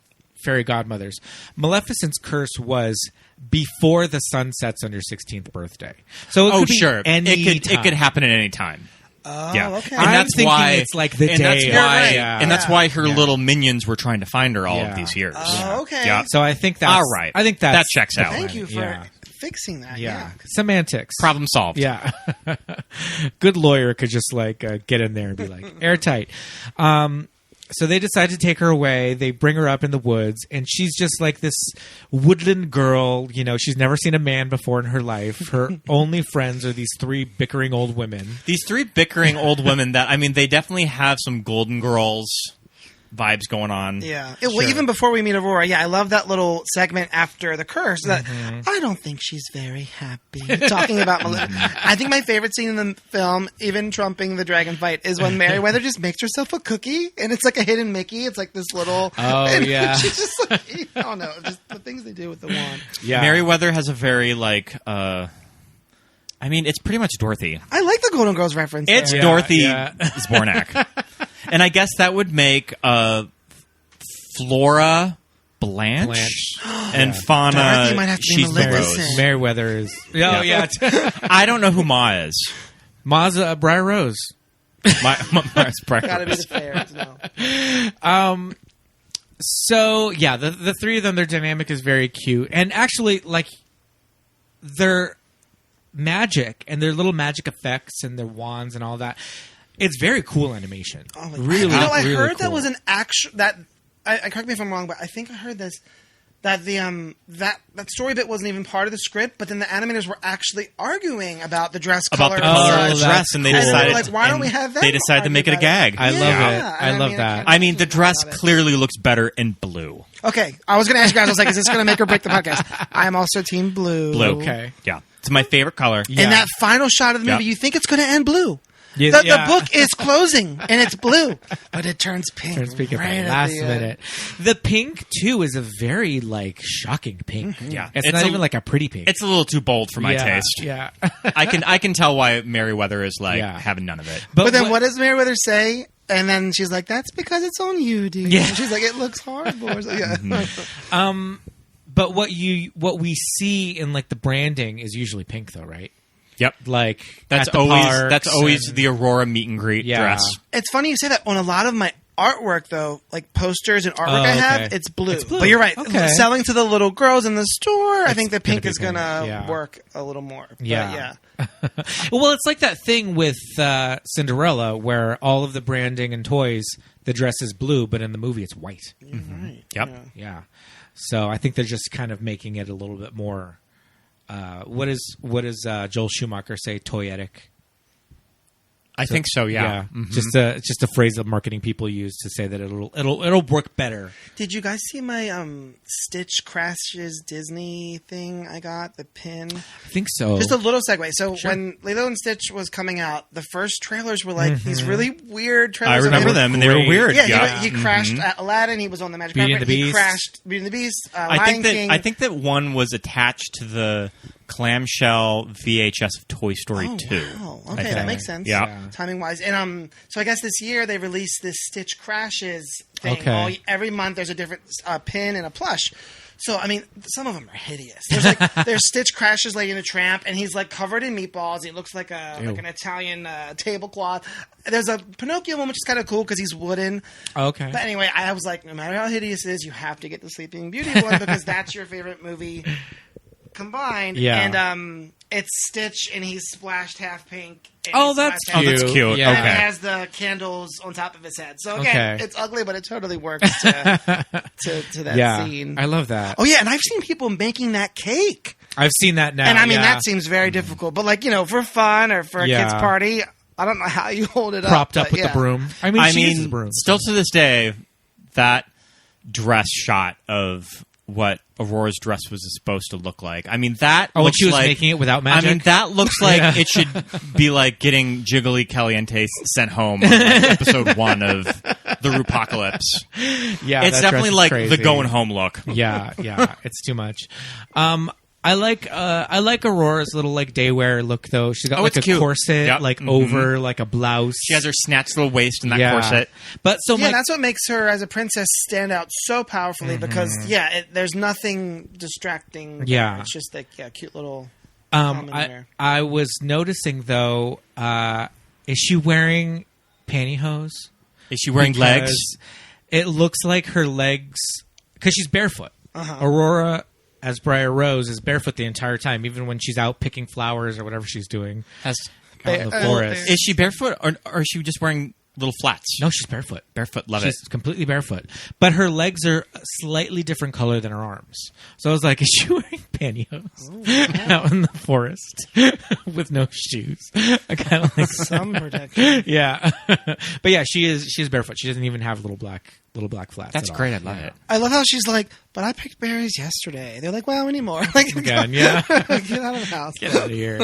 fairy godmothers, Maleficent's curse was before the sun sets on your 16th birthday. So it Oh, could be sure. any It time. could happen at any time. Oh, Yeah. okay. And I'm that's thinking why it's like the and day. That's of- why, Yeah. And that's why her Yeah. little minions were trying to find her all of Yeah. these years. Oh, okay. Yeah. So I think that's All right. I think That checks out. Thank you for Yeah. fixing that. Yeah. Yeah. Semantics. Problem solved. Yeah. Good lawyer could just like get in there and be like airtight. So they decide to take her away. They bring her up in the woods, and she's just like this woodland girl. You know, she's never seen a man before in her life. Her only friends are these three bickering old women. These three bickering old women that, I mean, they definitely have some Golden Girls vibes going on. Yeah. Well, even before we meet Aurora, I love that little segment after the curse. That I don't think she's very happy. Talking about Maleficent. I think my favorite scene in the film, even trumping the dragon fight, is when Merryweather just makes herself a cookie, and it's like a hidden Mickey. It's like this little. Oh, and yeah. She's just like, I don't know, just the things they do with the wand. Yeah. Merryweather has a very, like, I mean, it's pretty much Dorothy. I like the Golden Girls reference. It's there. Dorothy yeah. Zbornak. And I guess that would make Flora Blanche and Fauna. Dorothy might have to be she's the Maleficent. Rose. Merryweather is. Oh, yeah. I don't know who Ma is. Maza Briar Rose. Ma's Gotta be the fairies. No. So, yeah, the three of them, their dynamic is very cute. And actually, like, their magic and their little magic effects and their wands and all that, it's very cool animation. Oh, Really, I really heard that cool. was an actual that. I correct me if I'm wrong, but I think I heard this that the that story bit wasn't even part of the script, but then the animators were actually arguing about the dress About color. the color and of the such. dress, and they And they were decided, like, why don't and we have that? they decided to make it a gag. I love it. I love that. can't I mean, the imagine dress about it. clearly looks better in blue. Okay, I was going to ask you guys. I was like, is this going to make or break the podcast? I am also team blue. Blue. Okay. Yeah. It's my favorite color. Yeah. And that final shot of the movie, Yeah. you think it's going to end blue. Yeah, The book is closing and it's blue, but it turns pink. Turns pink at right the at last the end. minute. The pink too is a very like shocking pink. Yeah. it's not even like a pretty pink. It's a little too bold for my Yeah, taste. Yeah, I can tell why Merryweather is like Yeah. having none of it. But then what does Merryweather say? And then she's like, "That's because it's on you, dude." Yeah. And she's like, "It looks horrible." Or something. Yeah. But what we see in like the branding is usually pink though, right? Yep. Like That's at the always parks and- the Aurora meet and greet Yeah. dress. It's funny you say that. On a lot of my artwork, though, like posters and artwork I have, okay. it's blue. It's blue. But you're right. Okay. Selling to the little girls in the store, I think the gonna pink be is pink. gonna Yeah. work a little more. But Yeah. yeah. Well, it's like that thing with Cinderella where all of the branding and toys, the dress is blue, but in the movie it's white. Right. Yep. Yeah. Yeah. So I think they're just kind of making it a little bit more. What does Joel Schumacher say? Toyetic. I think so. Yeah. Mhm. Just a phrase that marketing people use to say that it'll work better. Did you guys see my Stitch Crashes Disney thing I got? The pin? I think so. Just a little segue. So when Lilo and Stitch was coming out, the first trailers were like these really weird I trailers. remember of him. them, and they were Great. weird. Yeah, he crashed Aladdin. He was on the Magic Beauty Carpet. and the He Beast. crashed Beauty and the Beast. I Lion think King. that one was attached to the clamshell VHS of Toy Story 2. Wow. I Okay, think. that makes sense. Yeah. Timing wise, and so I guess this year they released this Stitch Crashes thing. Okay. Every month there's a different pin and a plush. So I mean, some of them are hideous. There's like there's Stitch Crashes Lady and the Tramp, and he's like covered in meatballs. He looks like an Italian tablecloth. There's a Pinocchio one which is kind of cool because he's wooden. Okay. But anyway, I was like, no matter how hideous it is, you have to get the Sleeping Beauty one because that's your favorite movie combined. Yeah. And it's Stitch, and he's splashed half pink. And Oh, he's that's splashed half that's pink. cute. Yeah. And Okay. it has the candles on top of his head. So again, Okay. it's ugly, but it totally works to that Yeah, scene. I love that. Oh yeah, and I've seen people making that cake, I've seen that now. and I mean yeah. that seems very difficult. But like for fun or for a Yeah. kid's party, I don't know how you hold it propped up. up with but the broom. I mean, she uses broom. still to this day, that dress shot of what Aurora's dress was supposed to look like. I mean, that Oh, when looks she was like, making it without magic? I mean, that looks like Yeah. it should be like getting Jiggly Caliente sent home on like episode 1 of the Rupocalypse. Yeah, It's that definitely dress is like crazy. the going home look. Yeah, it's too much. I like Aurora's little like daywear look though. She's got like a cute. corset Yep. like over like a blouse. She has her snatched little waist in that corset. But so Yeah, that's what makes her as a princess stand out so powerfully because there's nothing distracting. Yeah. It's just like cute little. common wear. I was noticing though, is she wearing pantyhose? Is she wearing legs? It looks like her legs because she's barefoot. Aurora, as Briar Rose, is barefoot the entire time, even when she's out picking flowers or whatever she's doing out in the forest. Is she barefoot or is she just wearing little flats? No, she's barefoot. Barefoot, love She's completely barefoot. But her legs are a slightly different color than her arms. So I was like, is she wearing pantyhose out in the forest with no shoes? I kind of like some protection. Yeah. But yeah, she's barefoot. She doesn't even have little black flats. That's at great. all. I love it. I love how she's like, but I picked berries yesterday. They're like, wow, anymore. Like, Again, yeah. get out of the house. Get out of here.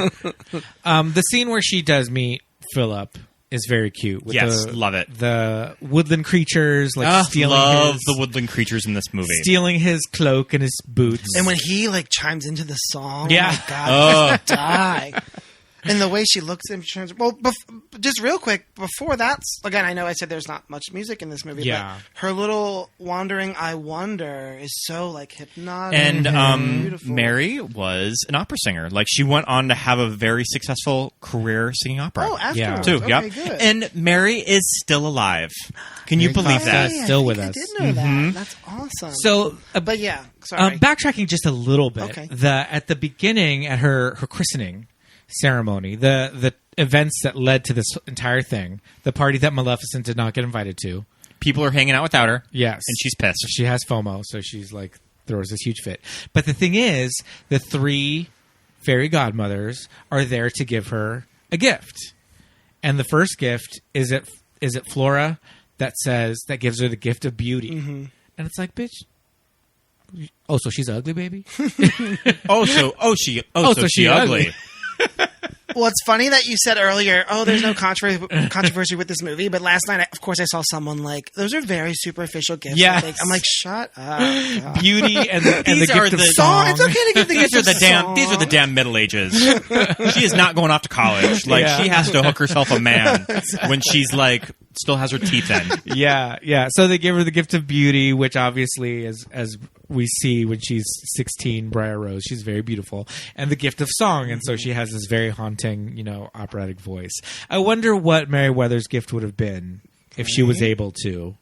The scene where she does meet Philip is very cute. With love it. The woodland creatures stealing love the woodland creatures in this movie. Stealing his cloak and his boots. And when he like chimes into the song, Yeah. oh my God, I die. And the way she looks at him, just real quick, before that, again, I know I said there's not much music in this movie, Yeah. but her little wandering I wonder is so like hypnotic And beautiful. Mary was an opera singer. Like she went on to have a very successful career singing opera. Oh, afterwards. too. Okay, Yep. good. And Mary is still alive. Can you Mary believe Costa that? is still with I us. did know that. That's awesome. So, but yeah, sorry. backtracking just a little bit. Okay. At the beginning, at her christening ceremony, the events that led to this entire thing, the party that Maleficent did not get invited to. People are hanging out without her. Yes. And she's pissed. She has FOMO, so she's like throws this huge fit. But the thing is, the 3 fairy godmothers are there to give her a gift. And the first gift is it Flora that gives her the gift of beauty. And it's like, bitch. Oh, so she's ugly, baby? So she ugly. Well, it's funny that you said earlier, there's no controversy with this movie. But last night, of course, I saw someone like, those are very superficial gifts. Yes. I'm like, shut up. God. Beauty and the These are gift of the song. It's okay to give the gift of song. These are the damn Middle Ages. She is not going off to college. Like Yeah. she has to hook herself a man when she's like still has her teeth in. Yeah. So they give her the gift of beauty, which obviously, as we see when she's 16, Briar Rose, she's very beautiful, and the gift of song, and so she has this very haunting, operatic voice. I wonder what Meriwether's gift would have been if she was able to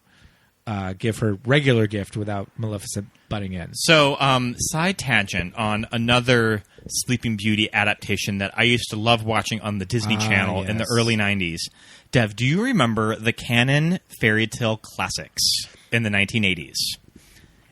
give her regular gift without Maleficent butting in. So, side tangent on another Sleeping Beauty adaptation that I used to love watching on the Disney Channel in the yes. early 90s. Dev, do you remember the canon fairy tale classics in the 1980s?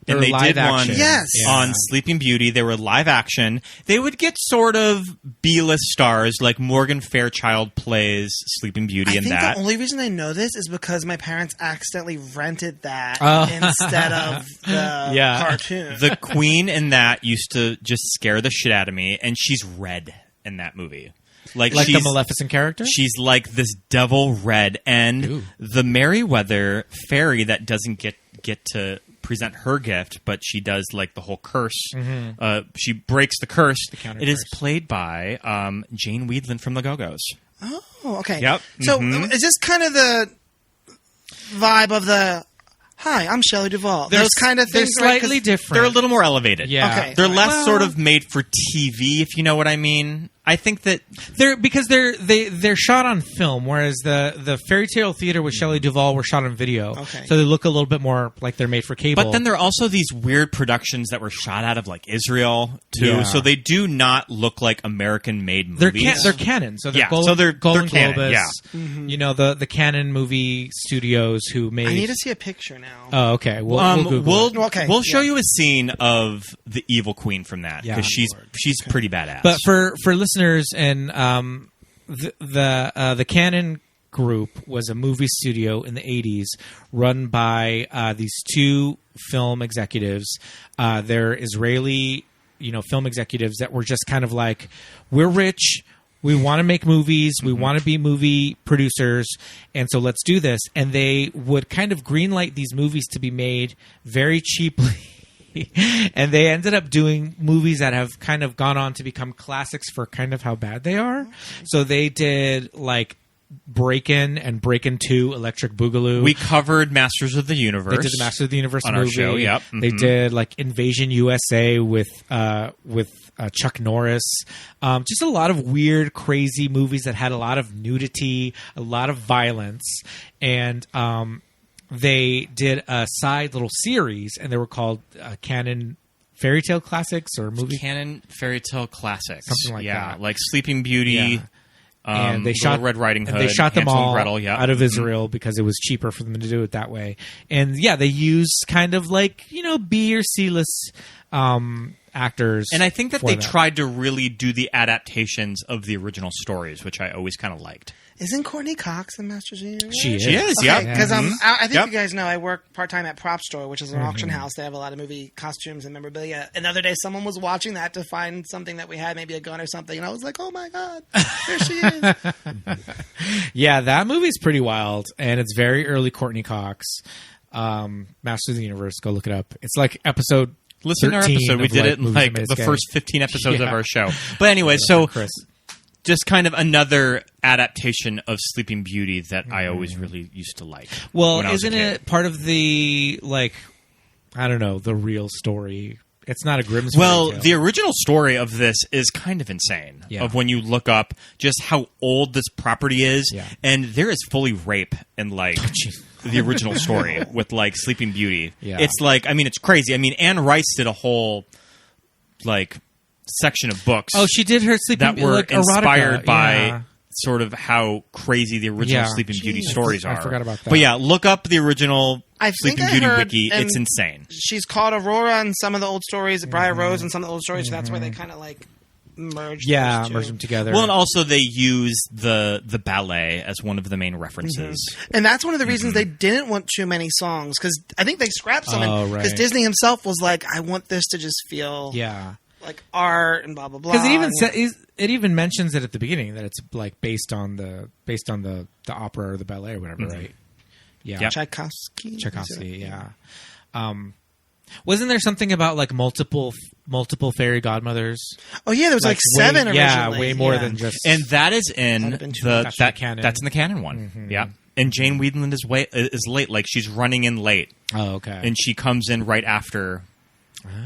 And They they were live did one action. Yes. on Sleeping Beauty. They were live action. They would get sort of B-list stars, like Morgan Fairchild plays Sleeping Beauty I in think that. the only reason I know this is because my parents accidentally rented that Oh. instead of the Yeah. cartoon. The queen in that used to just scare the shit out of me, and she's red in that movie. Like Like she's, the Maleficent character? She's like this devil red, and Ooh. the Meriwether fairy that doesn't get to present her gift, but she does like the whole curse. She breaks the curse. counter It is curse. played by Jane Weedland from the Go-Go's. Oh, okay. Yep. So is this kind of the vibe of the, hi, I'm Shelley Duvall. Those kind of They're things, right? 'Cause slightly different. They're a little more elevated. Yeah. Okay. They're less Well- sort of made for TV, if you know what I mean. I think that they're shot on film, whereas the fairy tale theater with Shelley Duvall were shot on video. Okay. So they look a little bit more like they're made for cable. But then there are also these weird productions that were shot out of like Israel too, Yeah. so they do not look like American-made movies. they're canon. So they're Yeah, so they're Golden canon, Globus. yeah. The canon movie studios who made. I need to see a picture now. Oh, okay. We'll Google it. Okay, we'll show yeah. you a scene of the evil queen from that Yeah. because she's pretty badass. But for listeners, and the Canon Group was a movie studio in the 80s run by these 2 film executives. They're Israeli, film executives that were just kind of like, we're rich. We want to make movies. We want to be movie producers. And so let's do this. And they would kind of greenlight these movies to be made very cheaply And they ended up doing movies that have kind of gone on to become classics for kind of how bad they are. So they did like Breakin' and Breakin' 2, Electric Boogaloo. We covered Masters of the Universe. They did the Masters of the Universe on movie. our show. Yep. They did like Invasion USA with Chuck Norris. Just a lot of weird, crazy movies that had a lot of nudity, a lot of violence, and they did a side little series, and they were called Canon Fairy Tale Classics or movie Canon Fairy Tale Classics, something like that, like Sleeping Beauty. Yeah. And they shot Red Riding Hood. And they shot them Hansel and all Gretel, yeah. out of Israel because it was cheaper for them to do it that way. And yeah, they used kind of like B or C list actors. And I think that for they that. tried to really do the adaptations of the original stories, which I always kind of liked. Isn't Courtney Cox in Masters of the Universe? She is. She is, Okay, yeah. because I think Yep. you guys know I work part-time at Prop Store, which is an auction house. They have a lot of movie costumes and memorabilia. And the other day, someone was watching that to find something that we had, maybe a gun or something. And I was like, oh, my God, there she is. Yeah, that movie's pretty wild, and it's very early Courtney Cox. Masters of the Universe, go look it up. It's like episode Listen to our 13 episode. We of, did it in movies like that made the us gay. first 15 episodes of Yeah. our show. But anyway, so Chris. just kind of another adaptation of Sleeping Beauty that I always really used to like. Well, when I was a isn't kid. it part of the I don't know, the real story? It's not a Grimm's fairy Well, tale. the original story of this is kind of insane. Yeah. Of when you look up just how old this property is, Yeah. and there is fully rape in like the original story with like Sleeping Beauty. Yeah. It's like, I mean, it's crazy. I mean, Anne Rice did a whole like section of books Oh, she did her Sleeping that were like, inspired erotica. by Yeah. sort of how crazy the original Yeah. Sleeping Beauty Jeez. stories I are. forgot about that. But yeah, look up the original I think Sleeping I Beauty heard, wiki. and It's insane. She's called Aurora in some of the old stories, Briar Mm-hmm. Rose in some of the old stories. So that's where they kind of like merged. Yeah, those two. merge them together. Well, and also they use the ballet as one of the main references. And that's one of the reasons they didn't want too many songs, because I think they scrapped some. Oh, Because right. Disney himself was like, I want this to just feel yeah. like art and blah blah blah. Because it even And- it even mentions it at the beginning that it's like based on the opera or the ballet or whatever, right? Yeah, Yep. Tchaikovsky. yeah. Wasn't there something about like multiple fairy godmothers? Oh yeah, there was like way- 7 originally. Yeah, way more Yeah. than just. And that is in That'd have been too the much. that, canon. that's in the canon one. Yeah. And Jane Wheatland is late, like she's running in late, oh, okay. and she comes in right after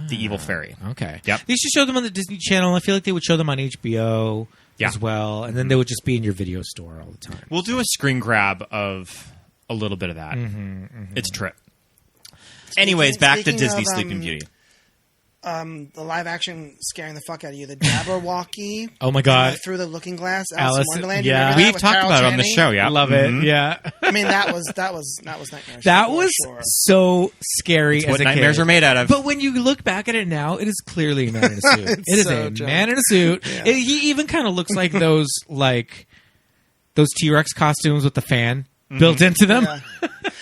the evil fairy. Okay. Yep. They should show them on the Disney Channel. I feel like they would show them on HBO Yeah. as well, and then they would just be in your video store all the time. We'll do a screen grab of a little bit of that. It's a trip. Anyways, back to speaking Disney of, Sleeping Beauty. The live action scaring the fuck out of you. The Jabberwocky. Oh my God. Through the Looking Glass. Alice- Alice in Wonderland. yeah. You remember that We've with talked Carol about it on the Channing? show, yeah. I love it. Yeah. I mean, that was nightmare. That for was sure. so scary. It's as what a nightmares kid. are made out of. But when you look back at it now, it is clearly a man in a suit. It is so a dumb. man in a suit. Yeah. He even kind of looks like those T-Rex costumes with the fan built into them. Yeah.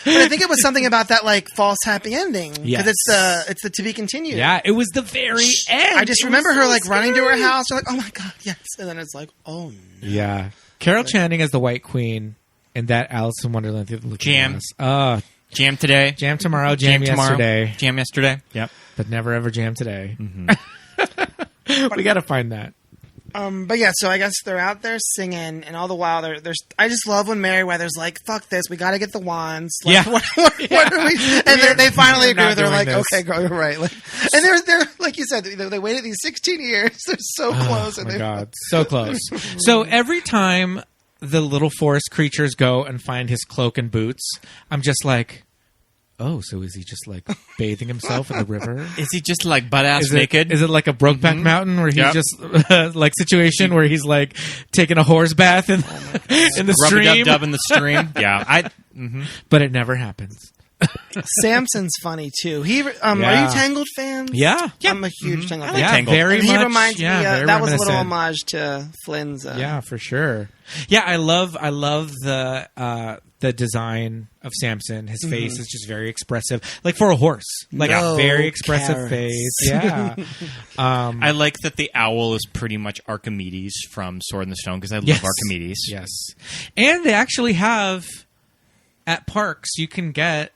But I think it was something about that like false happy ending because Yes. it's the to be continued. Yeah, it was the very end. I just It remember was her so like running to her scary. house. You're like, oh my god, yes, and then it's like, oh no. Yeah, Carol Channing as the White Queen and that Alice in Wonderland. Through the Looking Jam. Glass. Jam today. Jam tomorrow, jam tomorrow. yesterday, Jam yesterday. Yep. but never ever jam today. We got to find that. But yeah, so I guess they're out there singing, and all the while there's. I just love when Meriwether's like, "Fuck this, we got to get the wands." Like, Yeah. what are we? And they finally we're agree not with her. doing Like, this. okay, girl, you're right. Like, and they're like you said, they waited these 16 years. They're so close. Oh and my they, god, so close. So every time the little forest creatures go and find his cloak and boots, I'm just like, oh, so is he just like bathing himself in the river? Is he just like butt ass Is naked? it like a Brokeback Mountain where he's Yep. just like situation where he's like taking a horse bath in the stream? Rub-a-dub-dub in the stream. Yeah. But it never happens. Samson's funny too. He are Yeah. you Tangled fans? Yeah. I'm a huge Tangled I fan. like Yeah, Tangled. very And he much. reminds yeah, me. very That was a little reminiscent. homage to Flynn's. Yeah, for sure. Yeah, I love the design of Samson. His face is just very expressive, like for a horse, like No a very expressive carrots. face. Yeah, I like that the owl is pretty much Archimedes from Sword in the Stone because I love Yes. Archimedes. yes. And they actually have at parks you can get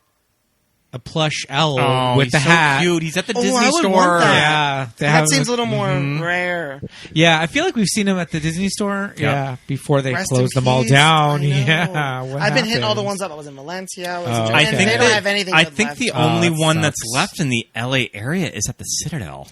a plush owl Oh, with he's the so hat. cute. He's at the Oh, Disney I would store. want that. Yeah, they That have seems a little more rare. Yeah, I feel like we've seen him at the Disney store. Yeah, before they Rest closed in them all peace. down. I know. Yeah, what I've been hitting all the happened? ones up. I was in Valencia. I was Oh, in okay. Japan. They don't have anything. I good think left. the only that one that's sucks. left in the LA area is at the Citadel.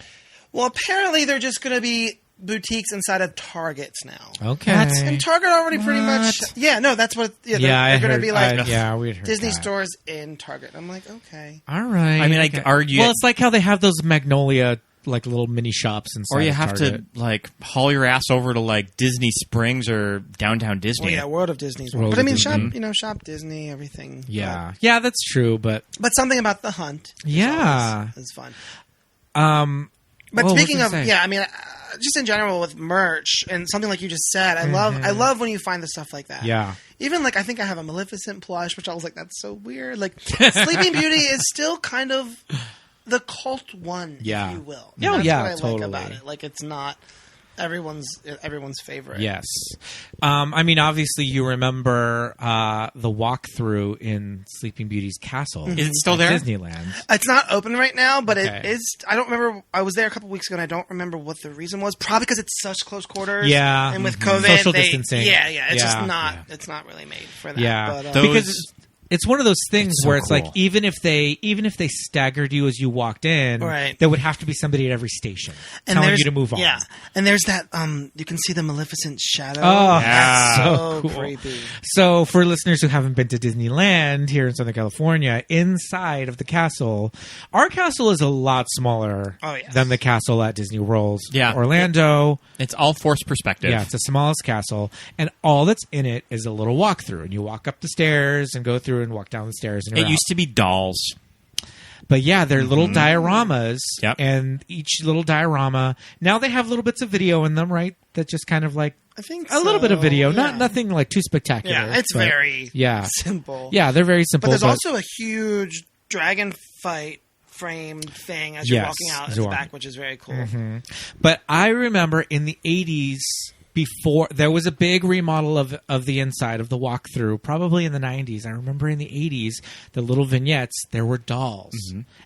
Well, apparently they're just going to be boutiques inside of Targets now. Okay. And Target already pretty much. What? Yeah, no, that's what. Yeah, Yeah, they're going to be like we'd heard Disney that. stores in Target. I'm like, okay. All right. I mean, I okay. argue- Well, it's like how they have those Magnolia like little mini shops inside. Or you of have Target. to like haul your ass over to like Disney Springs or downtown Disney. Well, yeah, World of Disney's. World But I of mean, Disney. shop Disney, everything. Yeah, yeah, that's true. But But something about the hunt. Yeah. is fun. what But was speaking I of, saying? yeah, I mean, just in general with merch and something like you just said, I love when you find the stuff like that. Yeah. Even like I think I have a Maleficent plush, which I was like, that's so weird. Like Sleeping Beauty is still kind of the cult one, Yeah. if you will. Yeah, That's yeah, what I like totally. about it. Like it's not everyone's favorite. Yes. I mean, obviously, you remember the walkthrough in Sleeping Beauty's castle. Is it still at there? Disneyland. It's not open right now, but Okay. it is. I don't remember. I was there a couple weeks ago, and I don't remember what the reason was. Probably because it's such close quarters. Yeah. and with Mhm. COVID, Social distancing. Yeah, yeah. It's Yeah. just not. Yeah. It's not really made for that. Yeah, but, because it's one of those things It's so where it's like cool. even if they staggered you as you walked in, Right. there would have to be somebody at every station and telling there's- you to move on. Yeah, and there's that. You can see the Maleficent shadow. Oh, That's so so cool. creepy. So, for listeners who haven't been to Disneyland here in Southern California, inside of the castle, our castle is a lot smaller Oh, yes. than the castle at Disney World, Yeah. Orlando. It's all forced perspective. Yeah, it's the smallest castle, and all that's in it is a little walkthrough, and you walk up the stairs and go through and walk down the stairs. And It you're used out. to be dolls. But yeah, they're little dioramas, Yep. and each little diorama now they have little bits of video in them, right? That just kind of like I think a little bit of so, video, yeah. not nothing like too spectacular. Yeah, it's but- very simple. Yeah, they're very simple. But there's also a huge dragon fight framed thing as you're Yes, walking out as at you're the back, walking. which is very cool. But I remember in the 80s, before there was a big remodel of the inside of the walkthrough, probably in the 90s. I remember in the 80s, the little vignettes, there were dolls.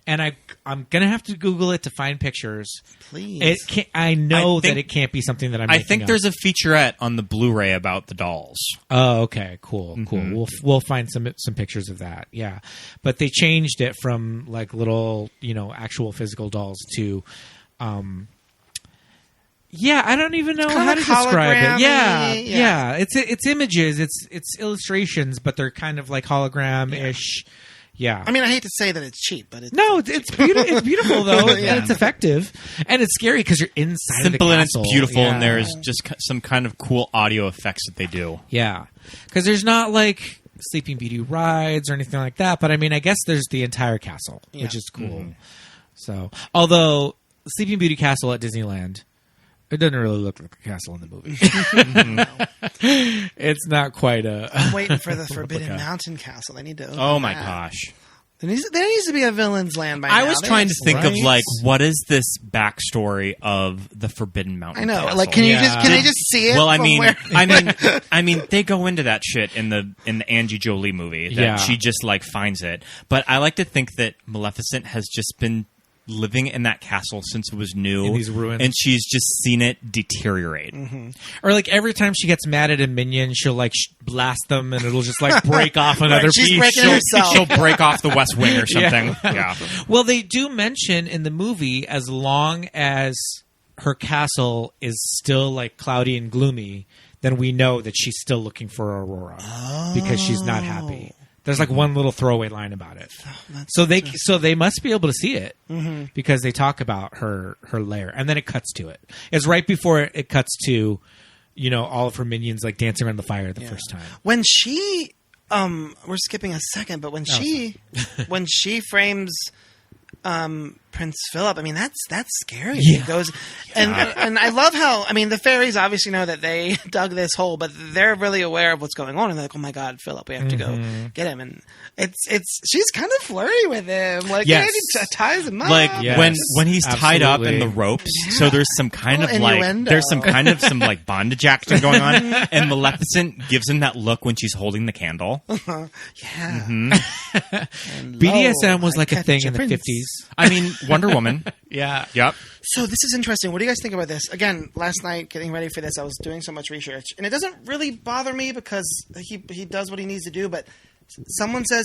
And I'm going to have to Google it to find pictures. Please. It can't, I know I think- that it can't be something that I'm I making think up. there's a featurette on the Blu-ray about the dolls. Oh, okay, cool. We'll find some pictures of that. Yeah, but they changed it from like little actual physical dolls to, yeah, I don't even know kinda how to like describe it. hologrammy, Yeah, yeah. yeah, it's images, it's illustrations, but they're kind of like hologram ish. Yeah. I mean, I hate to say that it's cheap, but it's no, it's beautiful. It's beautiful though, Yeah. and it's effective, and it's scary because you're inside of the Simple and it's castle. beautiful, and Yeah. there's just some kind of cool audio effects that they do. Yeah, because there's not like Sleeping Beauty rides or anything like that. But I mean, I guess there's the entire castle, which is cool. So, although Sleeping Beauty Castle at Disneyland, it doesn't really look like a castle in the movie. It's not quite a. I'm waiting for the Forbidden Mountain Castle. They need to open Oh my that. gosh. There needs to be a villain's land by now. I was They trying need to think of Right? like what is this backstory of the Forbidden Mountain? I know. Castle? Like, can you Yeah. just can I just see it? Well, I from mean, where- I mean, they go into that shit in the Angie Jolie movie that Yeah. she just like finds it. But I like to think that Maleficent has just been living in that castle since it was new, In these ruins. and she's just seen it deteriorate. Or like every time she gets mad at a minion, she'll like blast them, and it'll just like break off another she's piece. breaking She'll- herself. She'll break off the West Wing or something. Yeah. Well, they do mention in the movie, as long as her castle is still like cloudy and gloomy, then we know that she's still looking for Aurora because she's not happy. There's like one little throwaway line about it. So they must be able to see it because they talk about her lair, and then it cuts to it. It's right before it cuts to, all of her minions like dancing around the fire the first time. when she we're skipping a second, but when she frames Prince Phillip. I mean, that's scary. Yeah. He goes, and I love how, I mean, the fairies obviously know that they dug this hole, but they're really aware of what's going on, and they're like, oh my God, Phillip, we have to go get him. And she's kind of flirty with him, like, Yes. yeah, he ties him up. Like Yes, when he's tied up in absolutely. the ropes, so there's some kind of innuendo. there's some kind of some like bondage action going on, and Maleficent gives him that look when she's holding the candle. yeah. And BDSM was lo, like I a thing catch in the prince. 50s. I mean, Wonder Woman. Yeah. Yep. So this is interesting. What do you guys think about this? Again, last night getting ready for this, I was doing so much research, and it doesn't really bother me because he does what he needs to do. But someone says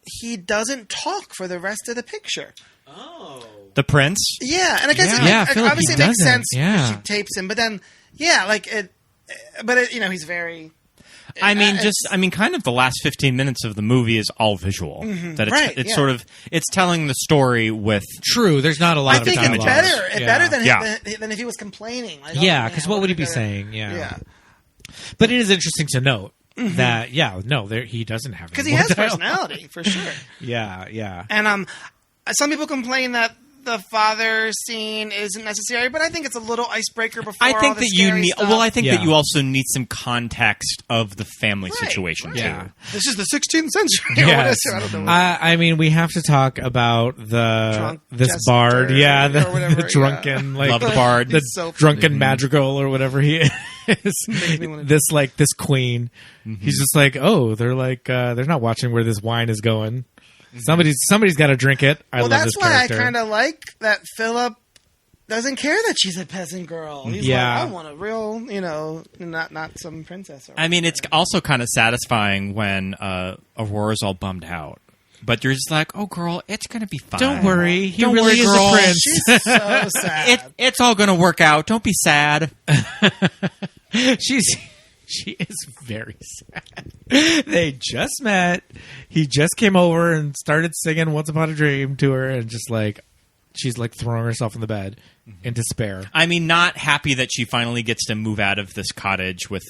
he doesn't talk for the rest of the picture. The prince. Yeah, and I guess Yeah, I feel like obviously he it makes doesn't. sense. Yeah. If she tapes him, but then like it. But it, he's very. I mean, it's- kind of the last 15 minutes of the movie is all visual. That it's, Right, it's yeah. sort of, it's telling the story with, True. There's not a lot I of think it's dialogue. better. Better than Yeah. than if he was complaining. Like, Yeah, oh, because man, what would he be better- saying? Yeah. Yeah. But it is interesting to note that, he doesn't have Because any he more has dialogue. personality for sure. Yeah. And some people complain that the father scene isn't necessary, but I think it's a little icebreaker before. I all think the that you scary need, stuff. well, I think that Yeah. you also need some context of the family Right, situation right. too. Yeah. This is the 16th century. Or Yes. whatever, I don't know. I mean, we have to talk about Drunk this jester bard. Yeah, or whatever, the drunken, like, Love the bard. the He's so drunken madrigal or whatever he is. Makes me wanna- this queen. He's just like, oh, they're not watching where this wine is going. Somebody's got to drink it. I Well, love that's this why character. I kind of like that Philip doesn't care that she's a peasant girl. He's Yeah. like, I want a real, not some princess. Or I mean, it's also kind of satisfying when Aurora's all bummed out. But you're just like, oh, girl, it's going to be fine. Don't worry, he Don't really worry, is girl. a prince. She's so sad. It's all going to work out. Don't be sad. She is very sad. They just met. He just came over and started singing "Once Upon a Dream" to her, and just like she's like throwing herself in the bed in despair. I mean, not happy that she finally gets to move out of this cottage with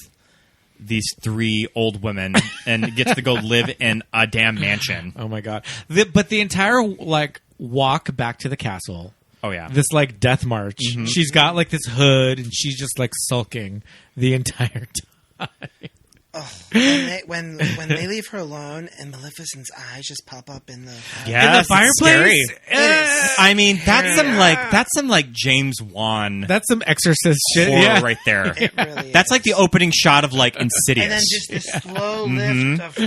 these three old women and gets to go live in a damn mansion. Oh my god! But the entire like walk back to the castle. Oh, yeah. This like death march. She's got like this hood, and she's just like sulking the entire time. When they leave her alone and Maleficent's eyes just pop up in the Yes, in the it's fireplace. scary. I mean, that's some like James Wan That's some Exorcist shit. horror Yeah. right there. It really That's is. like the opening shot of like Insidious. And then just this slow lift of her,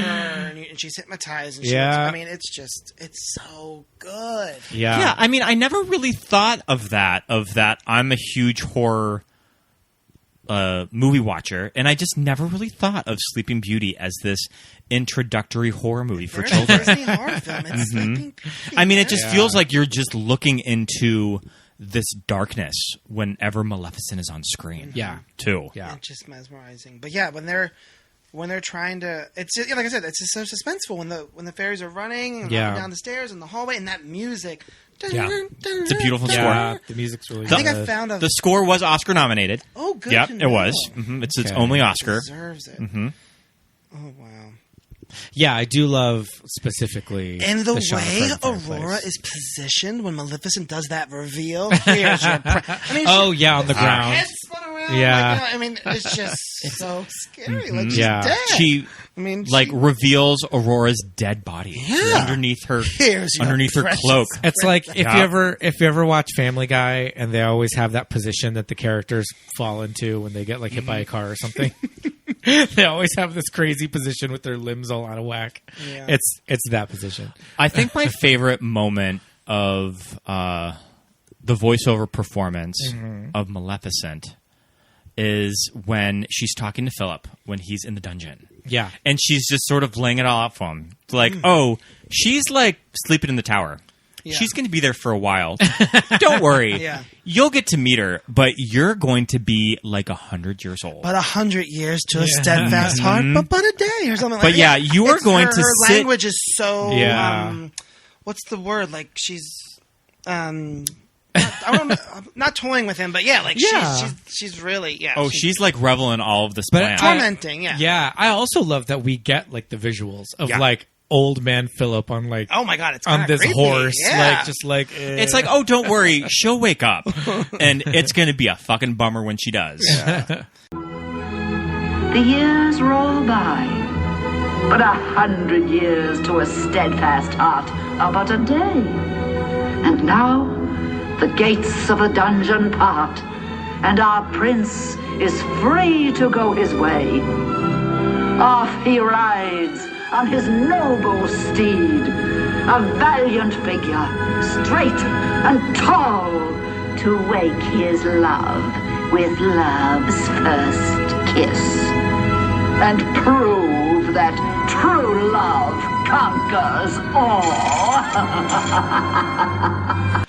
and she's hypnotized. And she Yeah. looks, I mean, it's so good. Yeah, I mean, I never really thought of that. I'm a huge horror movie watcher, and I just never really thought of Sleeping Beauty as this introductory horror movie for They're in a children. Disney horror film. It's Sleeping Beauty. I mean, it just feels like you're just looking into this darkness whenever Maleficent is on screen. Yeah. Too. Yeah. It's just mesmerizing. But yeah, when they're trying to, it's just, like I said, it's just so suspenseful when the fairies are running and up and down the stairs in the hallway, and that music. Yeah. It's a beautiful Yeah, score. the music's really I good. think I found a. The score was Oscar nominated. Oh, good. Yep, to it was. know. It's its Okay. only Oscar. Deserves it. Oh wow. Yeah, I do love specifically. And the shot of way her in the fireplace. Aurora is positioned when Maleficent does that reveal. Here's your I mean, Oh yeah, on the her ground. head spun around. Yeah. Like, I mean, it's just so scary. Like she's Yeah. dead. She I mean, like reveals Aurora's dead body Yeah. underneath her Here's your her precious- cloak. It's like if Yeah. you ever watch Family Guy, and they always have that position that the characters fall into when they get like hit by a car or something. They always have this crazy position with their limbs all out of whack. Yeah. It's that position. I think my favorite moment of the voiceover performance of Maleficent is when she's talking to Philip when he's in the dungeon. Yeah. And she's just sort of laying it all out for him. It's like, oh, she's like sleeping in the tower. Yeah. She's going to be there for a while. Don't worry. Yeah. You'll get to meet her, but you're going to be like 100 years old. But 100 years to a steadfast heart, but a day or something like But that. yeah, you are It's going her, to her sit- language is so. Yeah. What's the word? Like she's. I don't know, not toying with him, but yeah, like Yeah. she's really oh, she's like reveling all of this But plan. tormenting. Yeah. Yeah, I also love that we get like the visuals of Yeah. like old man Philip on like Oh my God, it's on kinda this creepy. horse, Yeah. like just like It's like, oh, don't worry, she'll wake up, and it's going to be a fucking bummer when she does. The years roll by, but 100 years to a steadfast heart are but a day. And now the gates of the dungeon part, and our prince is free to go his way. Off he rides on his noble steed, a valiant figure, straight and tall, to wake his love with love's first kiss, and prove that true love conquers all.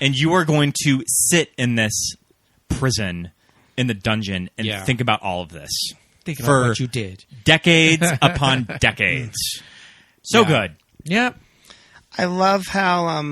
And you are going to sit in this prison, in the dungeon, and Yeah. think about all of this. think about for what you did. Decades upon decades. So Yeah. good. Yep. I love how,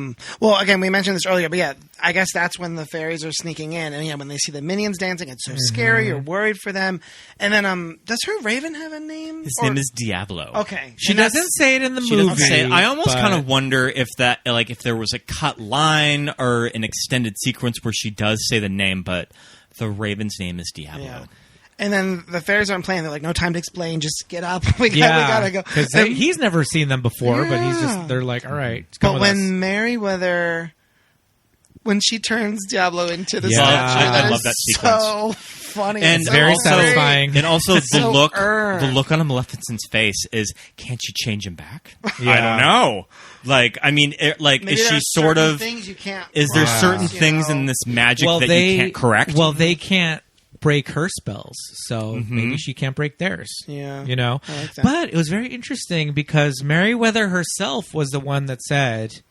well, again, we mentioned this earlier, but yeah, I guess that's when the fairies are sneaking in. And yeah, when they see the minions dancing, it's so scary. You're worried for them. And then, does her raven have a name? His name is Diablo. Okay. She And that's- doesn't say it in the She movie. doesn't say it. I almost but- kind of wonder if that, like, if there was a cut line or an extended sequence where she does say the name, but the raven's name is Diablo. Yeah. And then the fairies aren't playing. They're like, no time to explain. Just get up. we gotta go. because he's never seen them before, but he's just. They're like, all right. But when Merryweather, when she turns Diablo into the Yeah. statue, I is love that sequence. so funny. And It's so very also, satisfying. And also the So look, earned. the look on Maleficent's face is, can't you change him back? Yeah. I don't know. Like, I mean, Maybe is there she are sort certain of? things you can't. Is there Wow. certain you things know? in this magic that you can't correct? Well, they can't break her spells, so maybe she can't break theirs. Yeah. You know? I like that. But it was very interesting because Merryweather herself was the one that said...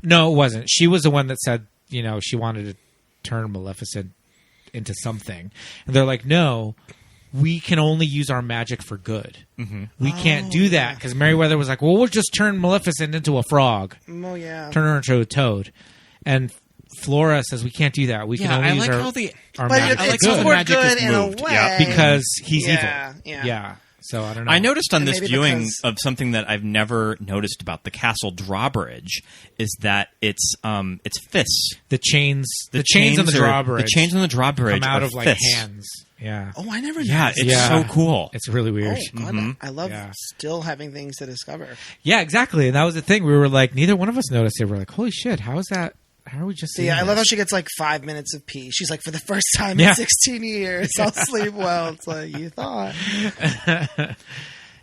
No, it wasn't. She was the one that said, you know, she wanted to turn Maleficent into something. And they're like, no, we can only use our magic for good. We can't do that. Because Merryweather was like, well, we'll just turn Maleficent into a frog. Oh yeah. Turn her into a toad. And Flora says we can't do that. We can yeah, only I use like our, how the our But magic I it's like for how good. the more magic good is in moved. a way. Yeah. Because he's Yeah, evil. yeah. So I don't know. I noticed on And this maybe viewing because- of something that I've never noticed about the castle drawbridge is that it's fists. the chains on the drawbridge. The chains on the drawbridge come out are of like fists. hands. Yeah. Oh, I never. Yeah, noticed it's Yeah. so cool. It's really weird. Oh, God, I love Yeah. still having things to discover. Yeah, exactly. And that was the thing. We were like, neither one of us noticed it. We're like, holy shit, how is that? How are we just seeing Yeah, I love how this? she gets like 5 minutes of peace. She's like, for the first time Yeah. in 16 years, I'll sleep well. It's like, you thought.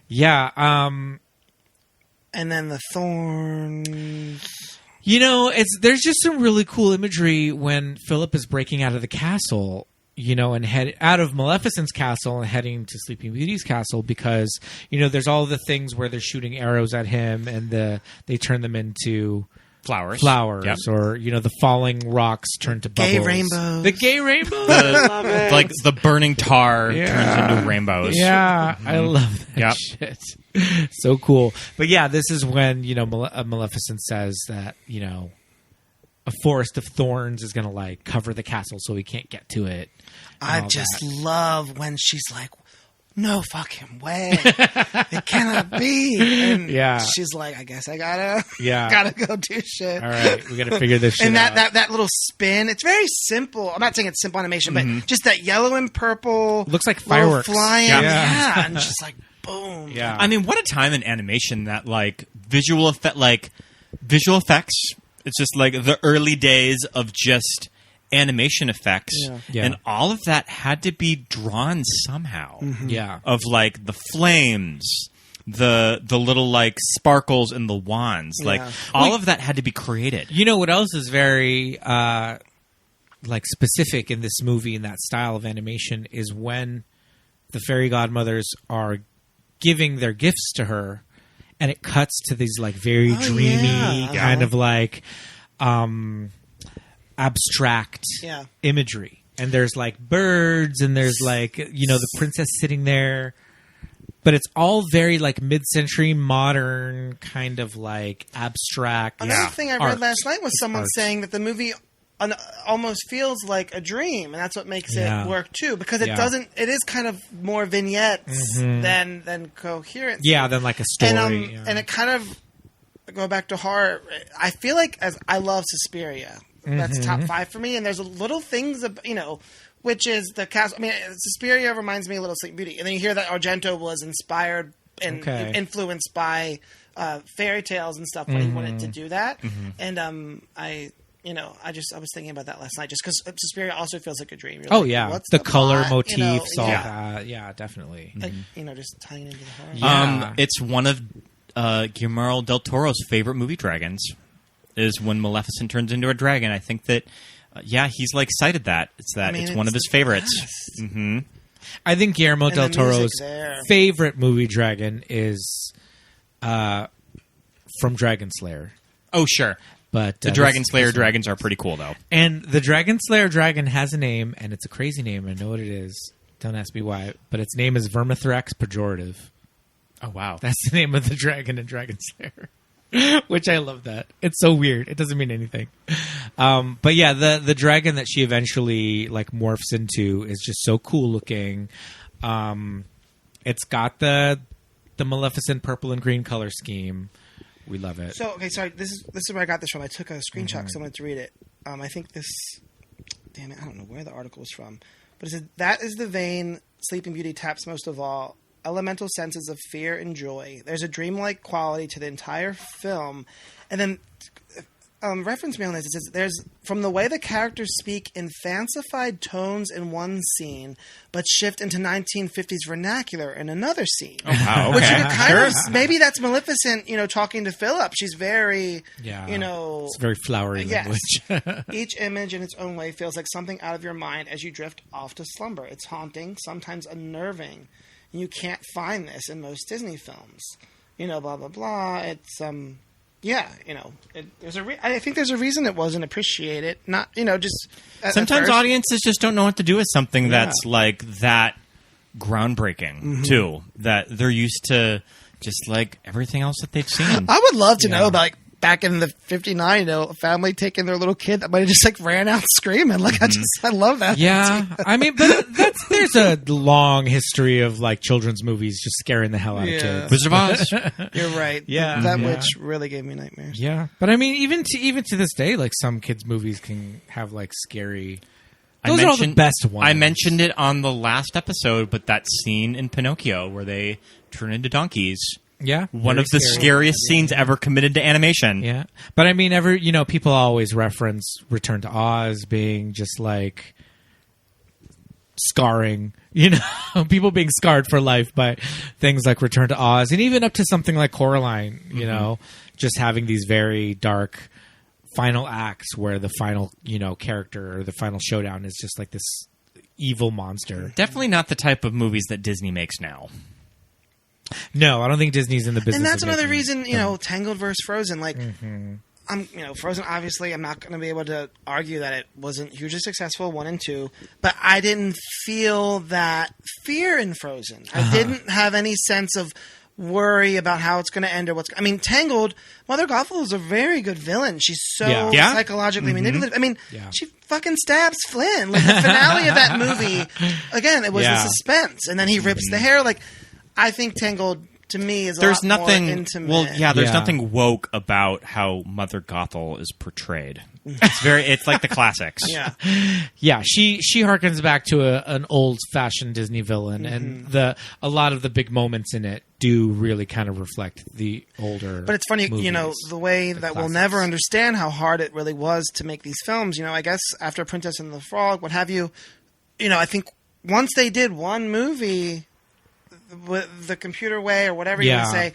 Yeah. And then the thorns. You know, there's just some really cool imagery when Philip is breaking out of the castle, you know, and head out of Maleficent's castle and heading to Sleeping Beauty's castle because, you know, there's all the things where they're shooting arrows at him and they turn them into Flowers. flowers, Yep. or, you know, the falling rocks turn to bubbles. Gay rainbows. The gay rainbows. I love it. Like the burning tar Yeah. turns into rainbows. Yeah, I love that Yep. shit. So cool. But yeah, this is when, you know, Maleficent says that, you know, a forest of thorns is going to like cover the castle so he can't get to it. and I all just that. love when she's like, no fucking way. It cannot be. And Yeah. she's like, I guess I gotta Yeah. gotta go do shit. All right, we got to figure this shit And out. that little spin, it's very simple. I'm not saying it's simple animation, but just that yellow and purple Looks like little fireworks. flying. Yeah. Yeah. And just like boom. Yeah. I mean, what a time in animation that like visual effects. It's just like the early days of just animation effects, Yeah. and all of that had to be drawn somehow. yeah. Of like the flames, the little like sparkles and the wands, like Yeah. all of that had to be created. You know what else is very like specific in this movie in that style of animation is when the fairy godmothers are giving their gifts to her, and it cuts to these like very dreamy yeah. kind of like abstract Yeah. imagery, and there's like birds and there's like, you know, the princess sitting there, but it's all very like mid-century modern kind of like abstract. Another thing I read art. last night was someone art. saying that the movie almost feels like a dream, and that's what makes Yeah. it work too, because it Yeah. doesn't. It is kind of more vignettes than coherence. Yeah, then like a story. And it kind of go back to horror, I feel like I love Suspiria. That's top 5 for me. And there's little things, which is the cast. I mean, Suspiria reminds me a little Sleeping Beauty. And then you hear that Argento was inspired and influenced by fairy tales and stuff when he wanted to do that. And I was thinking about that last night just because Suspiria also feels like a dream. You're like, what's the color plot? motifs, all that. Yeah, definitely. Like, just tying into the horror. Yeah. It's one of Guillermo del Toro's favorite movie dragons. Is when Maleficent turns into a dragon. I think that, he's like cited that. It's one of his favorites. Mm-hmm. I think Guillermo del Toro's favorite movie dragon is from Dragon Slayer. Oh, sure. But the Dragon Slayer dragons are pretty cool, though. And the Dragon Slayer dragon has a name, and it's a crazy name. I know what it is. Don't ask me why. But its name is Vermithrax Pejorative. Oh, wow. That's the name of the dragon in Dragon Slayer. Which I love that. It's so weird. It doesn't mean anything. But yeah, the dragon that she eventually like morphs into is just so cool looking. It's got the Maleficent purple and green color scheme. We love it. So okay, sorry. This is where I got this from. I took a screenshot because I wanted to read it. I think this. Damn it! I don't know where the article was from, but it said that is the vein Sleeping Beauty taps most of all. Elemental senses of fear and joy. There's a dreamlike quality to the entire film. And then reference me on this. It says there's from the way the characters speak in fancified tones in one scene, but shift into 1950s vernacular in another scene. Oh, wow. Okay. Which you could kind of maybe that's Maleficent, talking to Philip. She's very, it's very flowery language. Each image in its own way feels like something out of your mind as you drift off to slumber. It's haunting, sometimes unnerving. You can't find this in most Disney films. Blah, blah, blah. It's, I think there's a reason it wasn't appreciated. Not, just... Sometimes audiences just don't know what to do with something that's like that groundbreaking, too. That they're used to just like everything else that they've seen. I would love to know about, back in the 59, a family taking their little kid that might have just like ran out screaming. Like I love that. Yeah, I mean, but there's a long history of like children's movies just scaring the hell out of kids. Wizard of Oz. You're right. Yeah, that witch really gave me nightmares. Yeah, but I mean, even to this day, like some kids' movies can have like scary. Those are all the best ones. I mentioned it on the last episode, but that scene in Pinocchio where they turn into donkeys. Yeah. One of the scariest scenes ever committed to animation. Yeah. But I mean, people always reference Return to Oz being just like scarring, people being scarred for life by things like Return to Oz, and even up to something like Coraline, just having these very dark final acts where the final, character or the final showdown is just like this evil monster. Definitely not the type of movies that Disney makes now. No, I don't think Disney's in the business. And that's another reason, Tangled versus Frozen. Like, Frozen, obviously, I'm not going to be able to argue that it wasn't hugely successful, 1 and 2. But I didn't feel that fear in Frozen. I didn't have any sense of worry about how it's going to end or what's... I mean, Tangled, Mother Gothel is a very good villain. She's so psychologically manipulative. I mean, she fucking stabs Flynn. Like, the finale of that movie, again, it was the suspense. And then he rips the hair. Like... I think Tangled, to me, is there's lot nothing, more intimate. Well, there's nothing woke about how Mother Gothel is portrayed. It's like the classics. Yeah. She harkens back to an old-fashioned Disney villain, and a lot of the big moments in it do really kind of reflect the older. But it's funny, movies, the way that we'll never understand how hard it really was to make these films. I guess after Princess and the Frog, what have you, I think once they did one movie. With the computer way or whatever you want to say,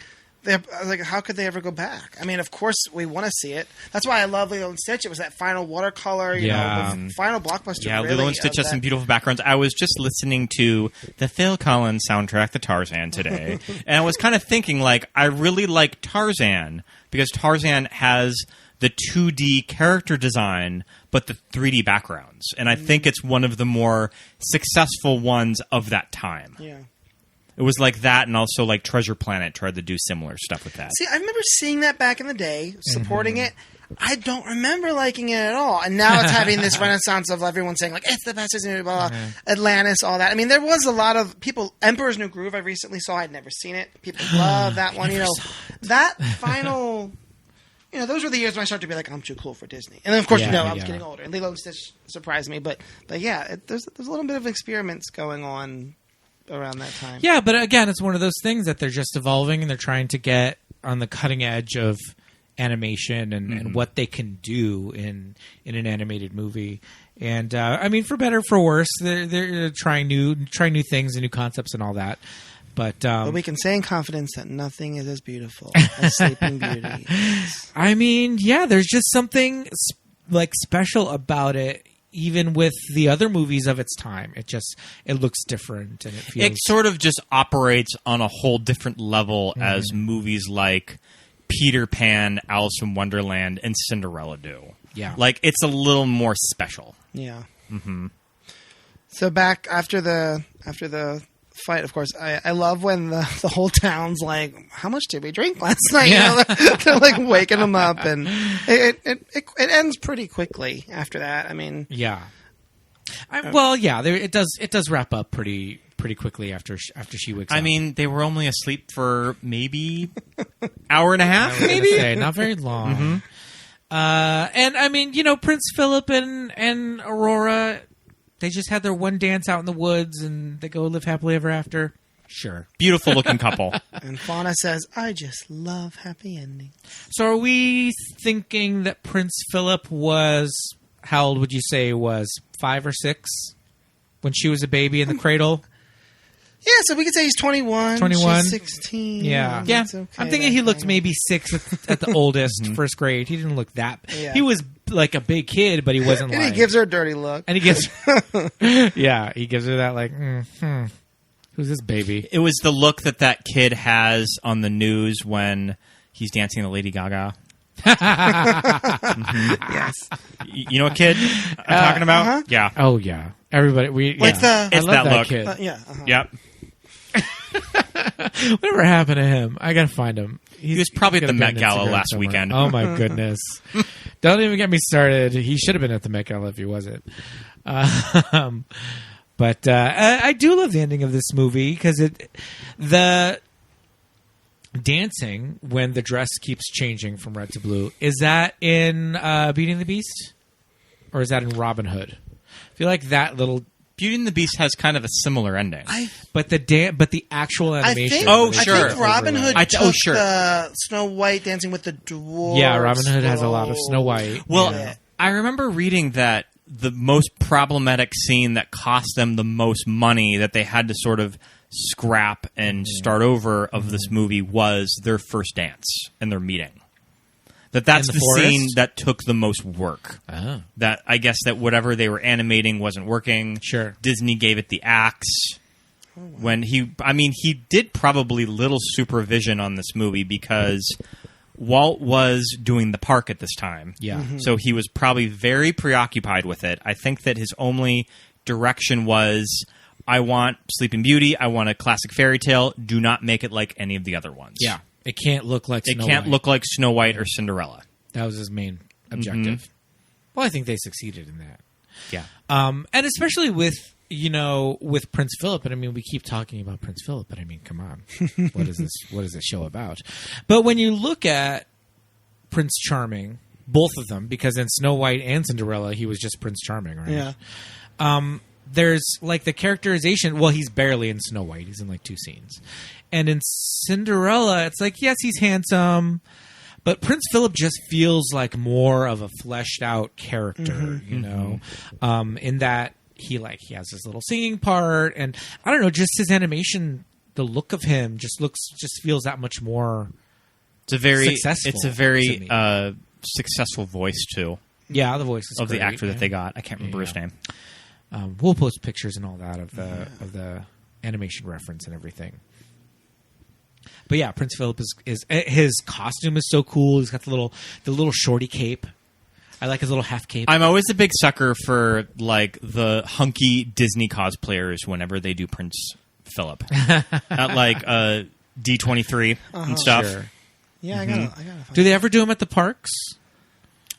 like, how could they ever go back? I mean, of course we want to see it. That's why I love Lilo and Stitch. It was that final watercolor, the final blockbuster. Yeah, really, Lilo and Stitch has some beautiful backgrounds. I was just listening to the Phil Collins soundtrack, the Tarzan, today, and I was kind of thinking, like, I really like Tarzan because Tarzan has the 2D character design, but the 3D backgrounds, and I think it's one of the more successful ones of that time. Yeah. It was like that, and also like Treasure Planet tried to do similar stuff with that. See, I remember seeing that back in the day, supporting it. I don't remember liking it at all. And now it's having this renaissance of everyone saying, like, it's the best Disney movie, blah, blah, Atlantis, all that. I mean, there was a lot of people. Emperor's New Groove I recently saw. I'd never seen it. People love that one. That final those were the years when I started to be like, I'm too cool for Disney. And then, of course, I was getting older. And Lilo and Stitch surprised me. But yeah, there's a little bit of experiments going on around that time. Yeah, but again, it's one of those things that they're just evolving and they're trying to get on the cutting edge of animation and what they can do in an animated movie. And I mean, for better or for worse, they're trying new things and new concepts and all that. But we can say in confidence that nothing is as beautiful as Sleeping Beauty is. I mean, yeah, there's just something special about it. Even with the other movies of its time, it looks different and it feels. It sort of just operates on a whole different level as movies like Peter Pan, Alice in Wonderland, and Cinderella do. Yeah, like it's a little more special. Yeah. Mm-hmm. So back after the fight, of course, I love when the whole town's like, how much did we drink last night? Yeah. They're like waking them up, and it ends pretty quickly after that. I mean, yeah. It does wrap up pretty quickly after she wakes up. I mean, they were only asleep for maybe hour and a half, maybe not very long. Mm-hmm. And I mean, Prince Phillip and Aurora. They just had their one dance out in the woods, and they go live happily ever after. Sure. Beautiful looking couple. And Fauna says, I just love happy endings. So are we thinking that Prince Phillip was, how old would you say was, 5 or 6? When she was a baby in the cradle? Yeah, so we could say he's 21. 21. She's 16. Yeah. Okay, I'm thinking he looked maybe 6 at the oldest, first grade. He didn't look that. Yeah. He was like a big kid, but he wasn't and he gives her a dirty look. And he gives he gives her that like, who's this baby? It was the look that kid has on the news when he's dancing to Lady Gaga. Yes. You know what kid I'm talking about? Uh-huh. Yeah. Oh, yeah. Everybody, it's I love that look. kid. Yeah. Uh-huh. Yep. Whatever happened to him? I gotta find him. He was probably at the Met Gala last weekend. Oh my goodness! Don't even get me started. He should have been at the Met Gala if he wasn't. But I do love the ending of this movie because the dancing when the dress keeps changing from red to blue. Is that in Beauty and the Beast, or is that in Robin Hood? I feel like that little. Beauty and the Beast has kind of a similar ending. But the actual animation. I think Robin Hood took the Snow White dancing with the dwarves. Yeah, Robin Hood has a lot of Snow White. Well, I remember reading that the most problematic scene that cost them the most money that they had to sort of scrap and start over of this movie was their first dance and their meeting. That's the scene that took the most work. Oh. That I guess that whatever they were animating wasn't working. Sure. Disney gave it the axe. Oh, wow. When he did probably little supervision on this movie because Walt was doing the park at this time. Yeah. Mm-hmm. So he was probably very preoccupied with it. I think that his only direction was, I want Sleeping Beauty, I want a classic fairy tale, do not make it like any of the other ones. Yeah. It can't look like Snow White. It can't look like Snow White or Cinderella. That was his main objective. Mm-hmm. Well, I think they succeeded in that. Yeah. And especially with Prince Phillip, and I mean, we keep talking about Prince Phillip, but I mean, come on. What is this show about? But when you look at Prince Charming, both of them, because in Snow White and Cinderella, he was just Prince Charming, right? Yeah. There's like the characterization. Well, he's barely in Snow White. He's in like 2 scenes. And in Cinderella, it's like, yes, he's handsome, but Prince Phillip just feels like more of a fleshed out character, you know, in that he has his little singing part. And I don't know, just his animation, the look of him just feels that much more successful. It's a very successful voice too. Yeah, the voice is of great, the actor that they got. I can't remember his name. We'll post pictures and all that of the animation reference and everything. But yeah, Prince Phillip is his costume is so cool. He's got the little shorty cape. I like his little half cape. I'm always a big sucker for like the hunky Disney cosplayers whenever they do Prince Phillip at like D23 and stuff. Sure. Yeah, I gotta. Do they ever do them at the parks?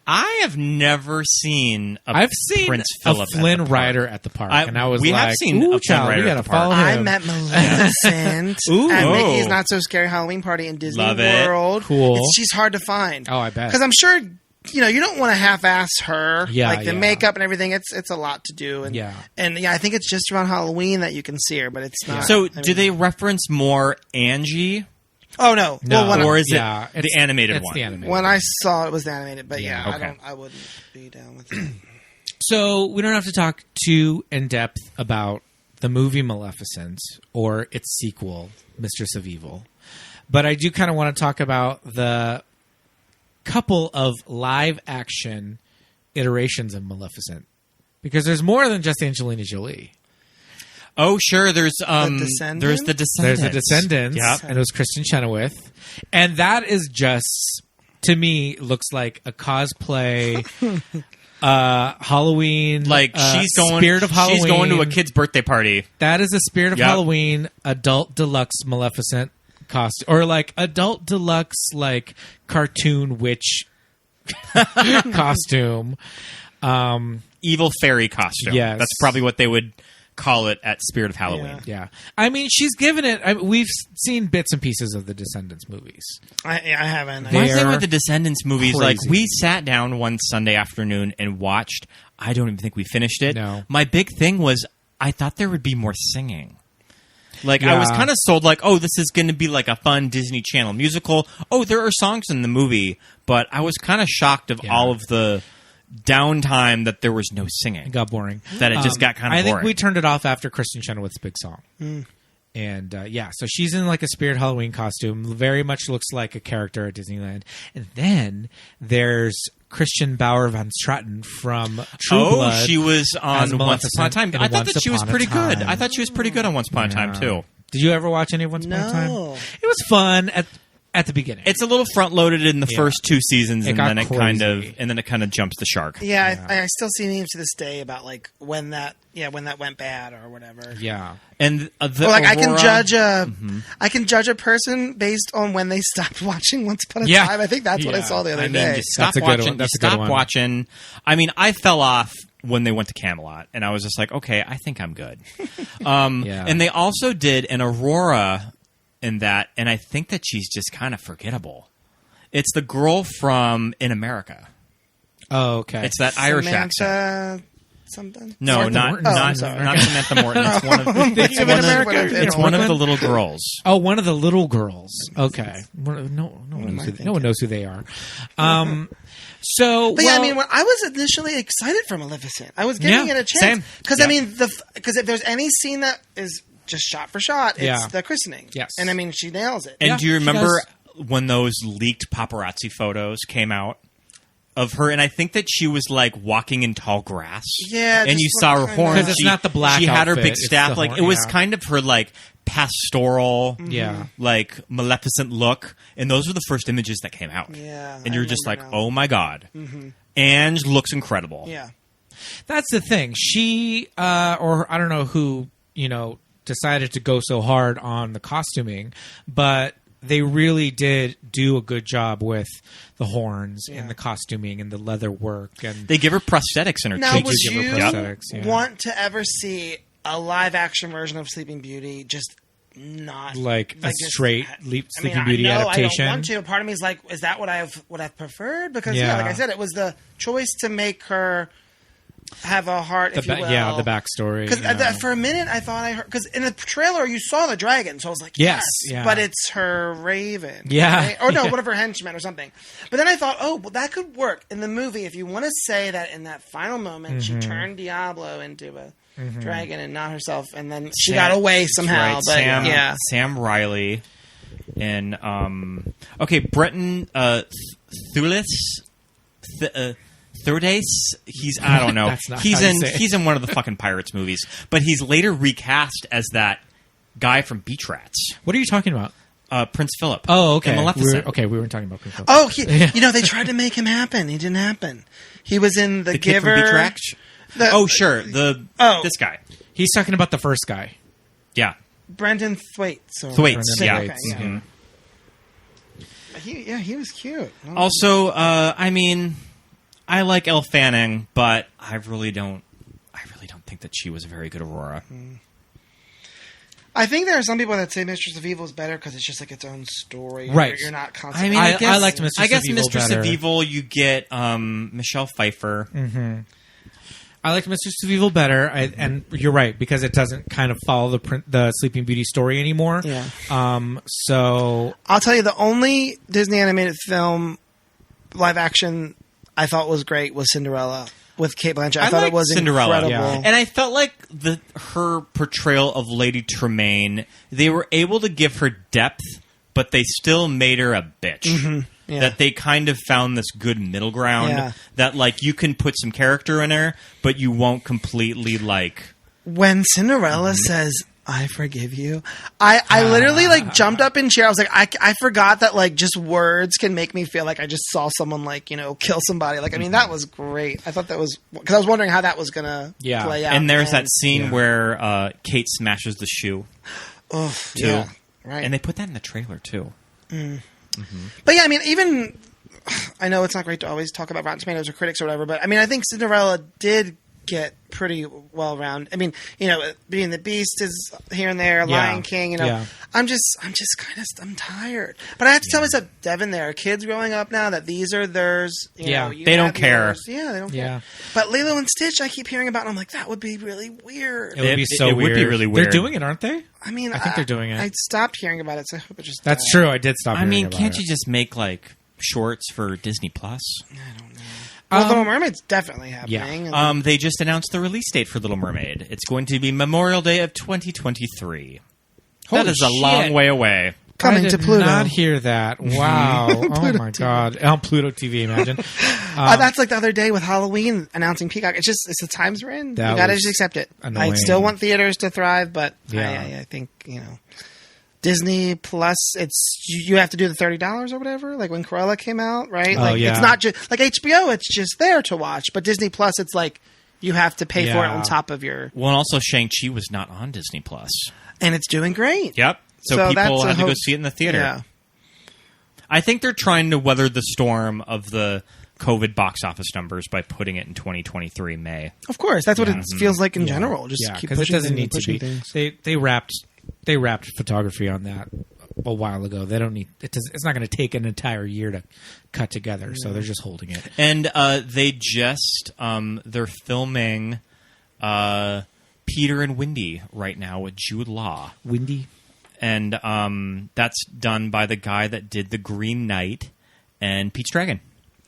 I have never seen I've seen Prince Phillip a Flynn at the park. Rider at the park, and I was we like, have seen "Ooh, a Flynn child, Rider we at gotta the park. follow him." I met Maleficent Ooh. at Oh. Mickey's Not So Scary Halloween Party in Disney Love it. World. Cool. She's hard to find. Oh, I bet. Because I'm sure, you don't want to half-ass her. Yeah, like the yeah. makeup and everything. It's a lot to do. And, Yeah. And I think it's just around Halloween that you can see her, but it's not. So, I do mean- they reference more Angie, Oh no. No. Well, when or is Yeah, it it's- the animated it's one? the animated. when I saw it was the animated, but yeah, Okay. I wouldn't be down with it. So we don't have to talk too in depth about the movie Maleficent or its sequel, Mistress of Evil, but I do kind of want to talk about the couple of live action iterations of Maleficent, because there's more than just Angelina Jolie. Oh, sure. There's Descendants? there's the Descendants. There's a Descendants, Yep. and it was Kristen Chenoweth, and that is just, to me, looks like a cosplay Halloween, Like she's going. Spirit of Halloween. She's going to a kid's birthday party. That is a Spirit of Yep. Halloween adult deluxe Maleficent costume, or like adult deluxe like cartoon witch costume. Evil fairy costume. Yes. That's probably what they would call it at Spirit of Halloween. Yeah, I mean, she's given it. We've seen bits and pieces of the Descendants movies. I haven't. My They're thing with the Descendants movies, like crazy. we sat down one Sunday afternoon and watched. I don't even think we finished it. No. My big thing was I thought there would be more singing. Like I was Yeah. kind of sold, like, oh, this is going to be like a fun Disney Channel musical. Oh, there are songs in the movie, but I was kind of shocked of Yeah. all of the downtime that there was no It singing. got boring. That it just got kind of I boring. think we turned it off after Kristen Chenoweth's big song. And yeah, so she's in like a Spirit Halloween costume. Very much looks like a character at Disneyland. And then there's Christian Bauer Van Straten from True Blood. she was as on Once Maleficent Upon a Time. in I thought Once that she was Upon a pretty good. Time. I thought she was pretty good on Once Upon a Time, Yeah. too. Did you ever watch any of Once Upon a Time? No. It was fun at the beginning. It's a little front loaded in the Yeah. first two seasons, It and got then it kind crazy. of jumps the shark. Yeah, I still see memes to this day about like when that went bad or whatever. yeah. And the Or like I can Aurora- judge I can judge a person based on when they stopped watching Once Upon a Yeah. Time. I think that's what I Yeah. saw the other I mean, day. just stop That's a good watching. one. That's Just a good stop one. watching. I mean, I fell off when they went to Camelot, and I was just like, okay, I think I'm good. Yeah. And they also did an Aurora in that, and I think that she's just kind of forgettable. It's the girl from In America. Oh, okay. It's that Irish accent. Samantha something. No, Samantha not Morton. Oh, I'm not sorry. not Samantha Morton. It's one of Thinking of In America. it's one of the little girls. Oh, one of the little girls. Okay. No one knows who they are. So, But yeah, I well, mean, when I was initially excited for Maleficent, I was giving Yeah, it a chance same. because Yeah. I mean, because if there's any scene that is just shot for shot, it's Yeah. the christening. Yes. and I mean, she nails it. And Yeah, do you she remember does. when those leaked paparazzi photos came out of her? And I think that she was like walking in tall grass. Yeah, and just you saw her looked horns. kinda- 'Cause it's not the black She had her outfit, big it's staff. the Like horn, it was yeah. kind of her like pastoral, yeah. like Maleficent look. And those were the first images that came out. Yeah, and I you're just like, remember now. oh my god. Ange looks incredible. Yeah, That's the thing. She, or I don't know who, decided to go so hard on the costuming, but they really did do a good job with the horns and the costuming and the leather work. And They give her prosthetics in her now cheeks. would give her you prosthetics, yeah. want to ever see a live action version of Sleeping Beauty? Just not like a just- straight I mean, Sleeping Beauty I know adaptation. I don't want to. Part of me is like, is that what I've preferred? Because Yeah. like I said, it was the choice to make her have a heart, if you will. the backstory. Because for a minute I thought I heard, because in the trailer you saw the dragon, so I was like, Yes, yes, yeah. but it's her raven, Yeah, right? Or no, yeah. one of her henchmen or something. But then I thought, oh, well, that could work in the movie if you want to say that in that final moment Mm-hmm. she turned Diablo into a dragon and not herself, and then she got away somehow. Right, But yeah, Sam Riley and Brenton Thulis. Thurdes, I don't know. That's not he's how you in say it. he's in one of the fucking Pirates movies, but he's later recast as that guy from Beach Rats, What are you talking about? Prince Phillip. Oh, okay. in Maleficent. We weren't talking about Prince Phillip. Oh, they tried to make him happen. He didn't happen. He was in The the kid Giver. from Beach Rats. The- Sure, this guy. He's talking about the first guy. Yeah, Brendan Thwaites. or Thwaites. whatever. Yeah. Okay, yeah. Mhm. He was cute. Oh. Also, I mean, I like Elle Fanning, but I really don't think that she was a very good Aurora. I think there are some people that say Mistress of Evil is better because it's just like its own story. Right. You're not constantly. I mean, I liked Mistress of Evil Mistress better. of Evil, you get Michelle Pfeiffer. Mm-hmm. I like Mistress of Evil better, and you're right, because it doesn't kind of follow the Sleeping Beauty story anymore. Yeah. So I'll tell you, the only Disney animated film live action I thought was great was Cinderella with Cate Blanchett. I thought it was Cinderella, incredible. yeah. And I felt like her portrayal of Lady Tremaine, they were able to give her depth, but they still made her a bitch. Mm-hmm. Yeah. That they kind of found this good middle ground. Yeah. That like you can put some character in her, but you won't completely like. When Cinderella says, "I forgive you," I literally like jumped up in chair. I was like, I forgot that like just words can make me feel like I just saw someone like kill somebody. Like I mean that was great. I thought that was because I was wondering how that was gonna play out. And there's that scene where Kate smashes the shoe. Oh, too. yeah, right. And they put that in the trailer too. But yeah, I mean, even I know it's not great to always talk about Rotten Tomatoes or critics or whatever, but I mean, I think Cinderella did get pretty well rounded. I mean, Beauty and the Beast is here and there, Lion King. I'm I'm tired. But I have to tell myself, Devin, there are kids growing up now that these are theirs. They don't care. Yours. Yeah, they don't care. But Lilo and Stitch, I keep hearing about, and I'm like, that would be really weird. it would be so it weird. would be really weird. They're doing it, aren't they? I mean, I think they're doing it. I stopped hearing about it, so I hope it just. That's true. I did stop. I mean, about can't it. you just make like shorts for Disney Plus? I don't know. Well, Little Mermaid's definitely happening. Yeah. And They just announced the release date for Little Mermaid. It's going to be Memorial Day of 2023. Holy that is a long shit. way away. coming I to did Pluto. not hear that. Wow. Oh my god. On Pluto TV, imagine. That's like the other day with Halloween announcing Peacock. It's the times we're in. You That gotta was just accept it. annoying. I still want theaters to thrive, but Yeah. I think Disney Plus. It's you have to do the $30 or whatever. Like when Cruella came out, right? Oh, Like yeah. it's not just like HBO. It's just there to watch. But Disney Plus, it's like you have to pay for it Yeah. on top of your, Well, and also Shang-Chi was not on Disney Plus. and it's doing great. Yep. So So that's people a had to go hope- see it in the theater. Yeah. I think they're trying to weather the storm of the COVID box office numbers by putting it in 2023 May. Of course, that's what it feels like in general. Just Yeah, keep because it pushing doesn't things need and to pushing be. things. They wrapped photography on that a while ago. They don't need it. It's not going to take an entire year to cut together, so they're just holding it. And they just they're filming Peter and Wendy right now with Jude Law. Windy. And that's done by the guy that did The Green Knight and Pete's Dragon.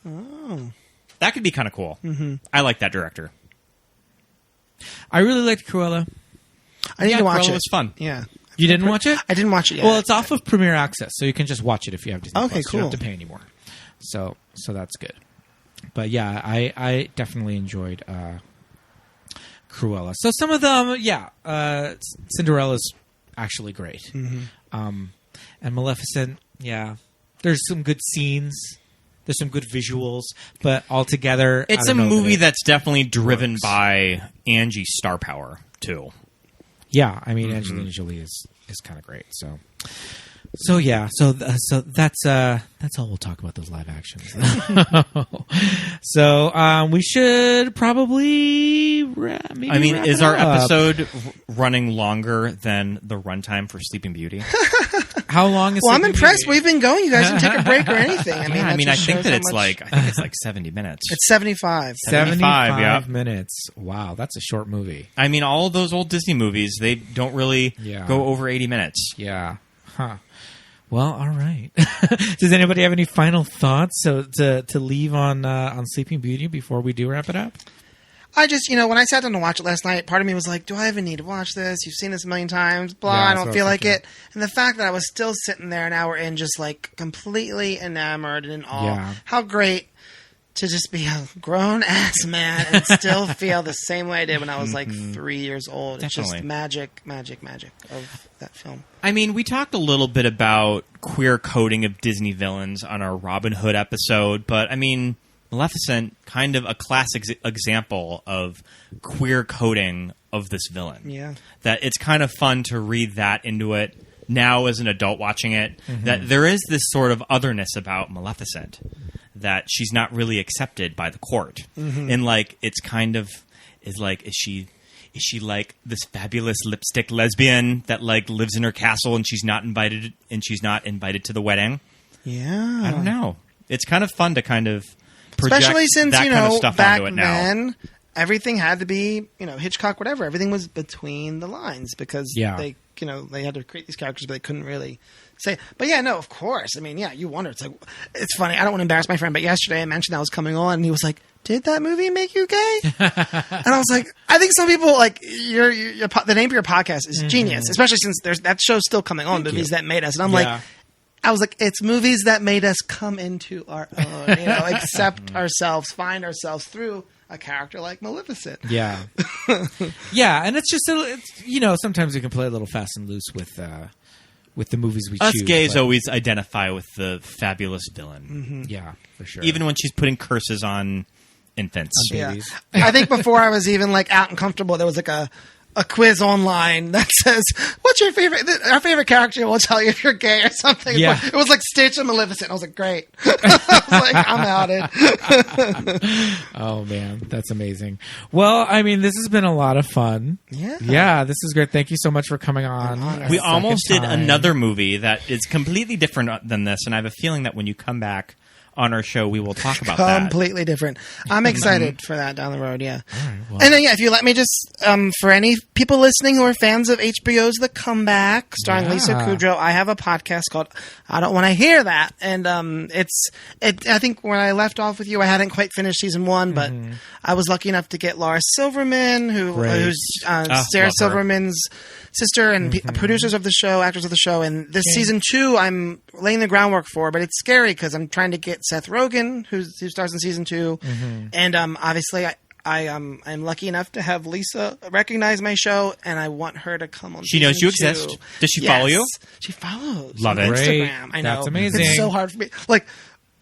Oh. That could be kind of cool. Mm-hmm. I like that director. I really liked Cruella. I need to watch Cruella it. was fun. Yeah, You didn't watch it? I didn't watch it yet. Well, it's off of Premier Access, so you can just watch it if you have Disney+. Okay, You don't have cool. to pay anymore. So that's good. But yeah, I definitely enjoyed Cruella. So some of them, Cinderella's actually great. Mm-hmm. And Maleficent, there's some good scenes. There's some good visuals, but altogether, It's I a don't know movie that that's definitely driven works. by Angie's star power, too. yeah, I mean, Angelina Jolie is kind of great. So that's all we'll talk about those live actions. So we should probably maybe I mean, wrap is it our up. episode running longer than the runtime for Sleeping Beauty? How long is? well, I'm Sleeping impressed. Beauty? We've been going. You guys didn't take a break or anything. I mean, I just think shows that how it's much- like 70 minutes. it's 75. 75, yeah. minutes. Wow, that's a short movie. I mean, all of those old Disney movies, they don't really go over 80 minutes. Yeah. Huh. Well, all right. Does anybody have any final thoughts to leave on Sleeping Beauty before we do wrap it up? I just, when I sat down to watch it last night, part of me was like, do I even need to watch this? You've seen this a million times, blah, Yeah, I that's don't what feel I was like thinking. it. And the fact that I was still sitting there an hour in, just like completely enamored and in awe. Yeah. How great to just be a grown ass man and still feel the same way I did when I was like 3 years old. It's Definitely. just magic of that film. I mean, we talked a little bit about queer coding of Disney villains on our Robin Hood episode, but I mean, Maleficent, kind of a classic example of queer coding of this villain. Yeah. That it's kind of fun to read that into it now as an adult watching it, that there is this sort of otherness about Maleficent that she's not really accepted by the court. And like it's kind of is she like this fabulous lipstick lesbian that like lives in her castle and she's not invited to the wedding? Yeah. I don't know. It's kind of fun to kind of project especially since, that you kind of know, stuff back onto it now. then everything had to be, you know, Hitchcock, whatever. Everything was between the lines because they, you know, they had to create these characters, but they couldn't really say. But yeah, no, of course. I mean, yeah, you wonder. It's like, it's funny. I don't want to embarrass my friend, but yesterday I mentioned that was coming on, and he was like, "Did that movie make you gay?" And I was like, I think some people like your the name of your podcast is genius, especially since there's that show's still coming on. Movies that made us, and I'm like. I was like, it's movies that made us come into our own, you know, accept ourselves, find ourselves through a character like Maleficent. Yeah. Yeah, and it's just, it's, you know, sometimes we can play a little fast and loose with the movies we Us choose. gays always identify with the fabulous villain. Yeah, for sure. Even when she's putting curses on infants. Yeah. babies. I think before I was even like out and comfortable, there was like a quiz online that says, what's your favorite, our favorite character will tell you if you're gay or something. Yeah. It was like Stitch and Maleficent. I was like, great. I was like, I'm outed. Oh, man. That's amazing. Well, I mean, this has been a lot of fun. Yeah. Yeah, this is great. Thank you so much for coming on. a We second almost did time. another movie that is completely different than this, and I have a feeling that when you come back on our show, we will talk about that. Completely different. I'm excited for that down the road, yeah. And then, yeah, if you let me just, for any people listening who are fans of HBO's The Comeback, starring Lisa Kudrow, I have a podcast called I Don't Want to Hear That. And I think when I left off with you, I hadn't quite finished season 1, but I was lucky enough to get Laura Silverman, who's Sarah Silverman's sister and producers of the show, actors of the show. And this season 2, I'm laying the groundwork for, but it's scary because I'm trying to get Seth Rogen, who stars in season 2, and obviously I'm lucky enough to have Lisa recognize my show, and I want her to come on. She knows you exist. Does she follow you? She follows. Love on it. Instagram. I know. That's amazing. It's so hard for me. Like,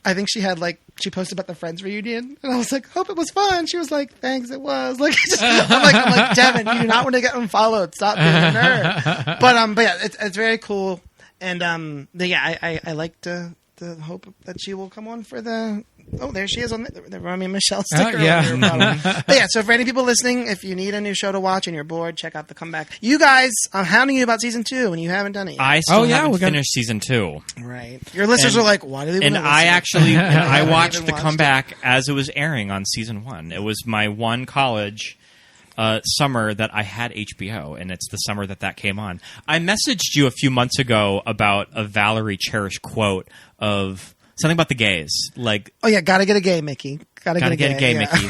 I think she had she posted about the Friends reunion, and I was like, hope it was fun. She was like, thanks, it was. Like, I'm like, Devin, you do not want to get unfollowed. Stop being a nerd. But yeah, it's very cool, and I like to hope that she will come on for the. Oh, there she is on the Romy and Michelle sticker. But yeah, so for any people listening, if you need a new show to watch and you're bored, check out The Comeback. You guys, I'm hounding you about season 2 and you haven't done it yet. I still haven't finished season 2. Right. Your listeners are like, why do they want to listen? I watched The watched Comeback as it was airing on season 1. It was my one college summer that I had HBO, and it's the summer that came on. I messaged you a few months ago about a Valerie Cherish quote of something about the gays, like, oh yeah, gotta get a gay Mickey. Gotta get a gay Mickey.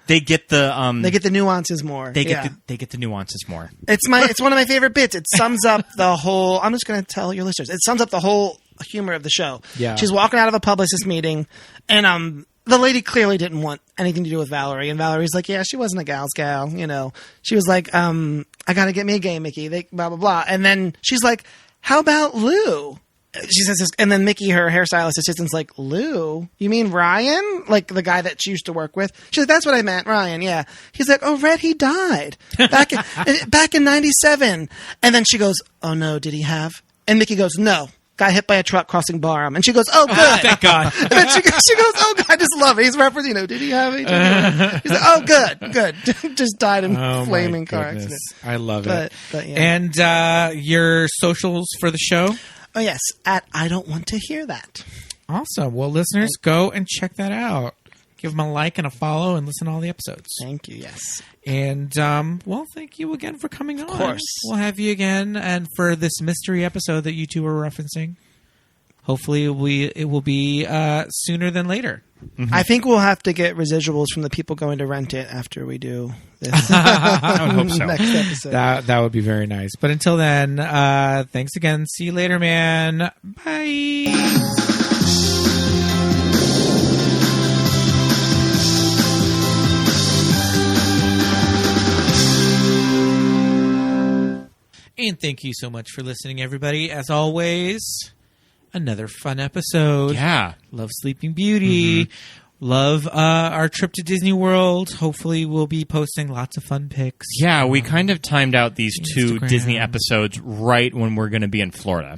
They get the they get the nuances more. They get the nuances more. It's one of my favorite bits. It sums up the whole. I'm just gonna tell your listeners. It sums up the whole humor of the show. Yeah, she's walking out of a publicist meeting, and the lady clearly didn't want anything to do with Valerie, and Valerie's like, yeah, she wasn't a gal's gal, you know. She was like, I gotta get me a gay Mickey. Blah blah blah, and then she's like, how about Lou? She says this, and then Mickey, her hairstylist assistant's like, Lou? You mean Ryan? Like the guy that she used to work with? She's like, that's what I meant, Ryan, yeah. He's like, oh, Red, he died back in 97. And then she goes, oh no, did he have? And Mickey goes, no. Got hit by a truck crossing Barham. And she goes, oh, good. Thank God. And then she goes, oh, God, I just love it. He's referencing, did he have HIV? He's like, oh, good. Just died in flaming car accident. I love it. But, yeah. And your socials for the show? Oh, yes. At I Don't Want to Hear That. Awesome. Well, listeners, go and check that out. Give them a like and a follow and listen to all the episodes. Thank you. Yes. And, well, thank you again for coming on. Of course. We'll have you again. And for this mystery episode that you two were referencing, hopefully it will be sooner than later. Mm-hmm. I think we'll have to get residuals from the people going to rent it after we do this. I would hope so. Next episode. That would be very nice. But until then, thanks again. See you later, man. Bye. And thank you so much for listening, everybody. As always, another fun episode. Yeah. Love Sleeping Beauty. Mm-hmm. Love our trip to Disney World. Hopefully we'll be posting lots of fun pics. Yeah, we kind of timed out these two Instagram. Disney episodes right when we're going to be in Florida.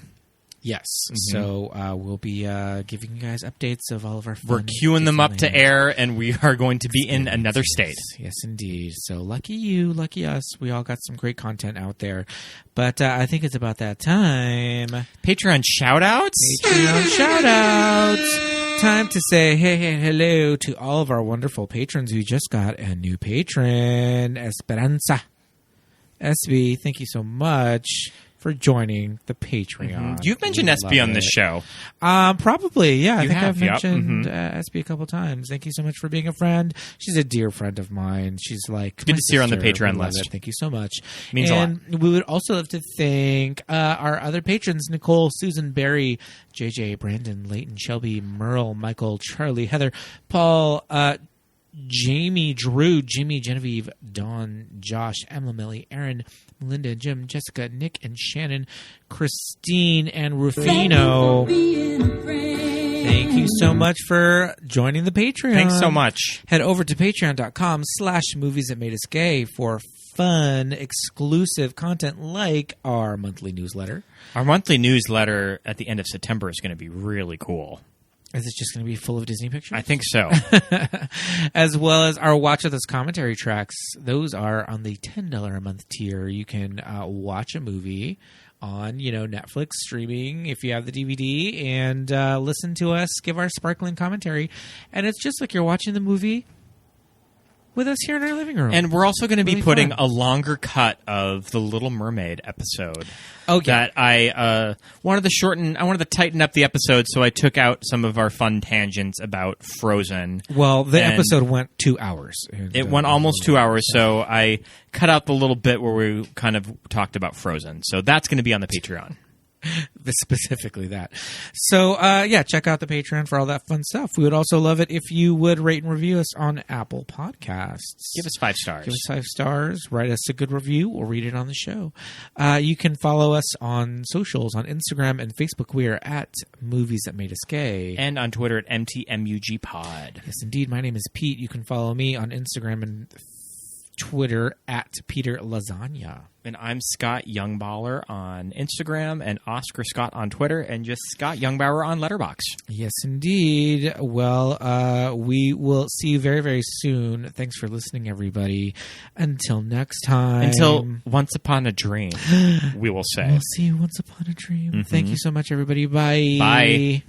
Yes. So we'll be giving you guys updates of all of our fun. We're queuing them up to air, and we are going to be in another state. Yes, indeed. So lucky you, lucky us. We all got some great content out there. But I think it's about that time. Patreon shout-outs? Patreon shout-outs. Time to say hey, hello to all of our wonderful patrons. We just got a new patron, Esperanza. SB, thank you so much for joining the Patreon. You've mentioned SB on this show. Probably, yeah. I think have, I've mentioned SB a couple times. Thank you so much for being a friend. She's a dear friend of mine. She's like good to see her on the Patreon list. Thank you so much. Means a lot. We would also love to thank our other patrons: Nicole, Susan, Barry, JJ, Brandon, Leighton, Shelby, Merle, Michael, Charlie, Heather, Paul, Jamie, Drew, Jimmy, Genevieve, Dawn, Josh, Emma, Millie, Aaron, Melinda, Jim, Jessica, Nick, and Shannon, Christine, and Rufino. Thank you so much for joining the Patreon. Thanks so much. Head over to patreon.com/moviesthatmadeusgay for fun, exclusive content like our monthly newsletter. Our monthly newsletter at the end of September is going to be really cool. Is it just going to be full of Disney pictures? I think so. As well as our Watch With Us commentary tracks. Those are on the $10 a month tier. You can watch a movie on, Netflix streaming if you have the DVD and listen to us give our sparkling commentary. And it's just like you're watching the movie with us here in our living room. And we're also going to be Really putting fun. a longer cut of the Little Mermaid episode. Oh, yeah. That I wanted to tighten up the episode, so I took out some of our fun tangents about Frozen. Well, the And episode went 2 hours. It went almost 2 hours, so I cut out the little bit where we kind of talked about Frozen. So that's going to be on the Patreon. Specifically that. So, check out the Patreon for all that fun stuff. We would also love it if you would rate and review us on Apple Podcasts. Give us 5 stars. Give us 5 stars. Write us a good review. We'll read it on the show. You can follow us on socials, on Instagram and Facebook. We are at Movies That Made Us Gay. And on Twitter at MTMUGPod. Yes, indeed. My name is Pete. You can follow me on Instagram and Twitter at Peter Lasagna. And I'm Scott Youngballer on Instagram and Oscar Scott on Twitter and just Scott Youngbauer on Letterboxd. Yes, indeed. Well, we will see you very, very soon. Thanks for listening, everybody. Until next time. Until Once Upon a Dream, we will say. We'll see you once upon a dream. Thank you so much, everybody. Bye. Bye.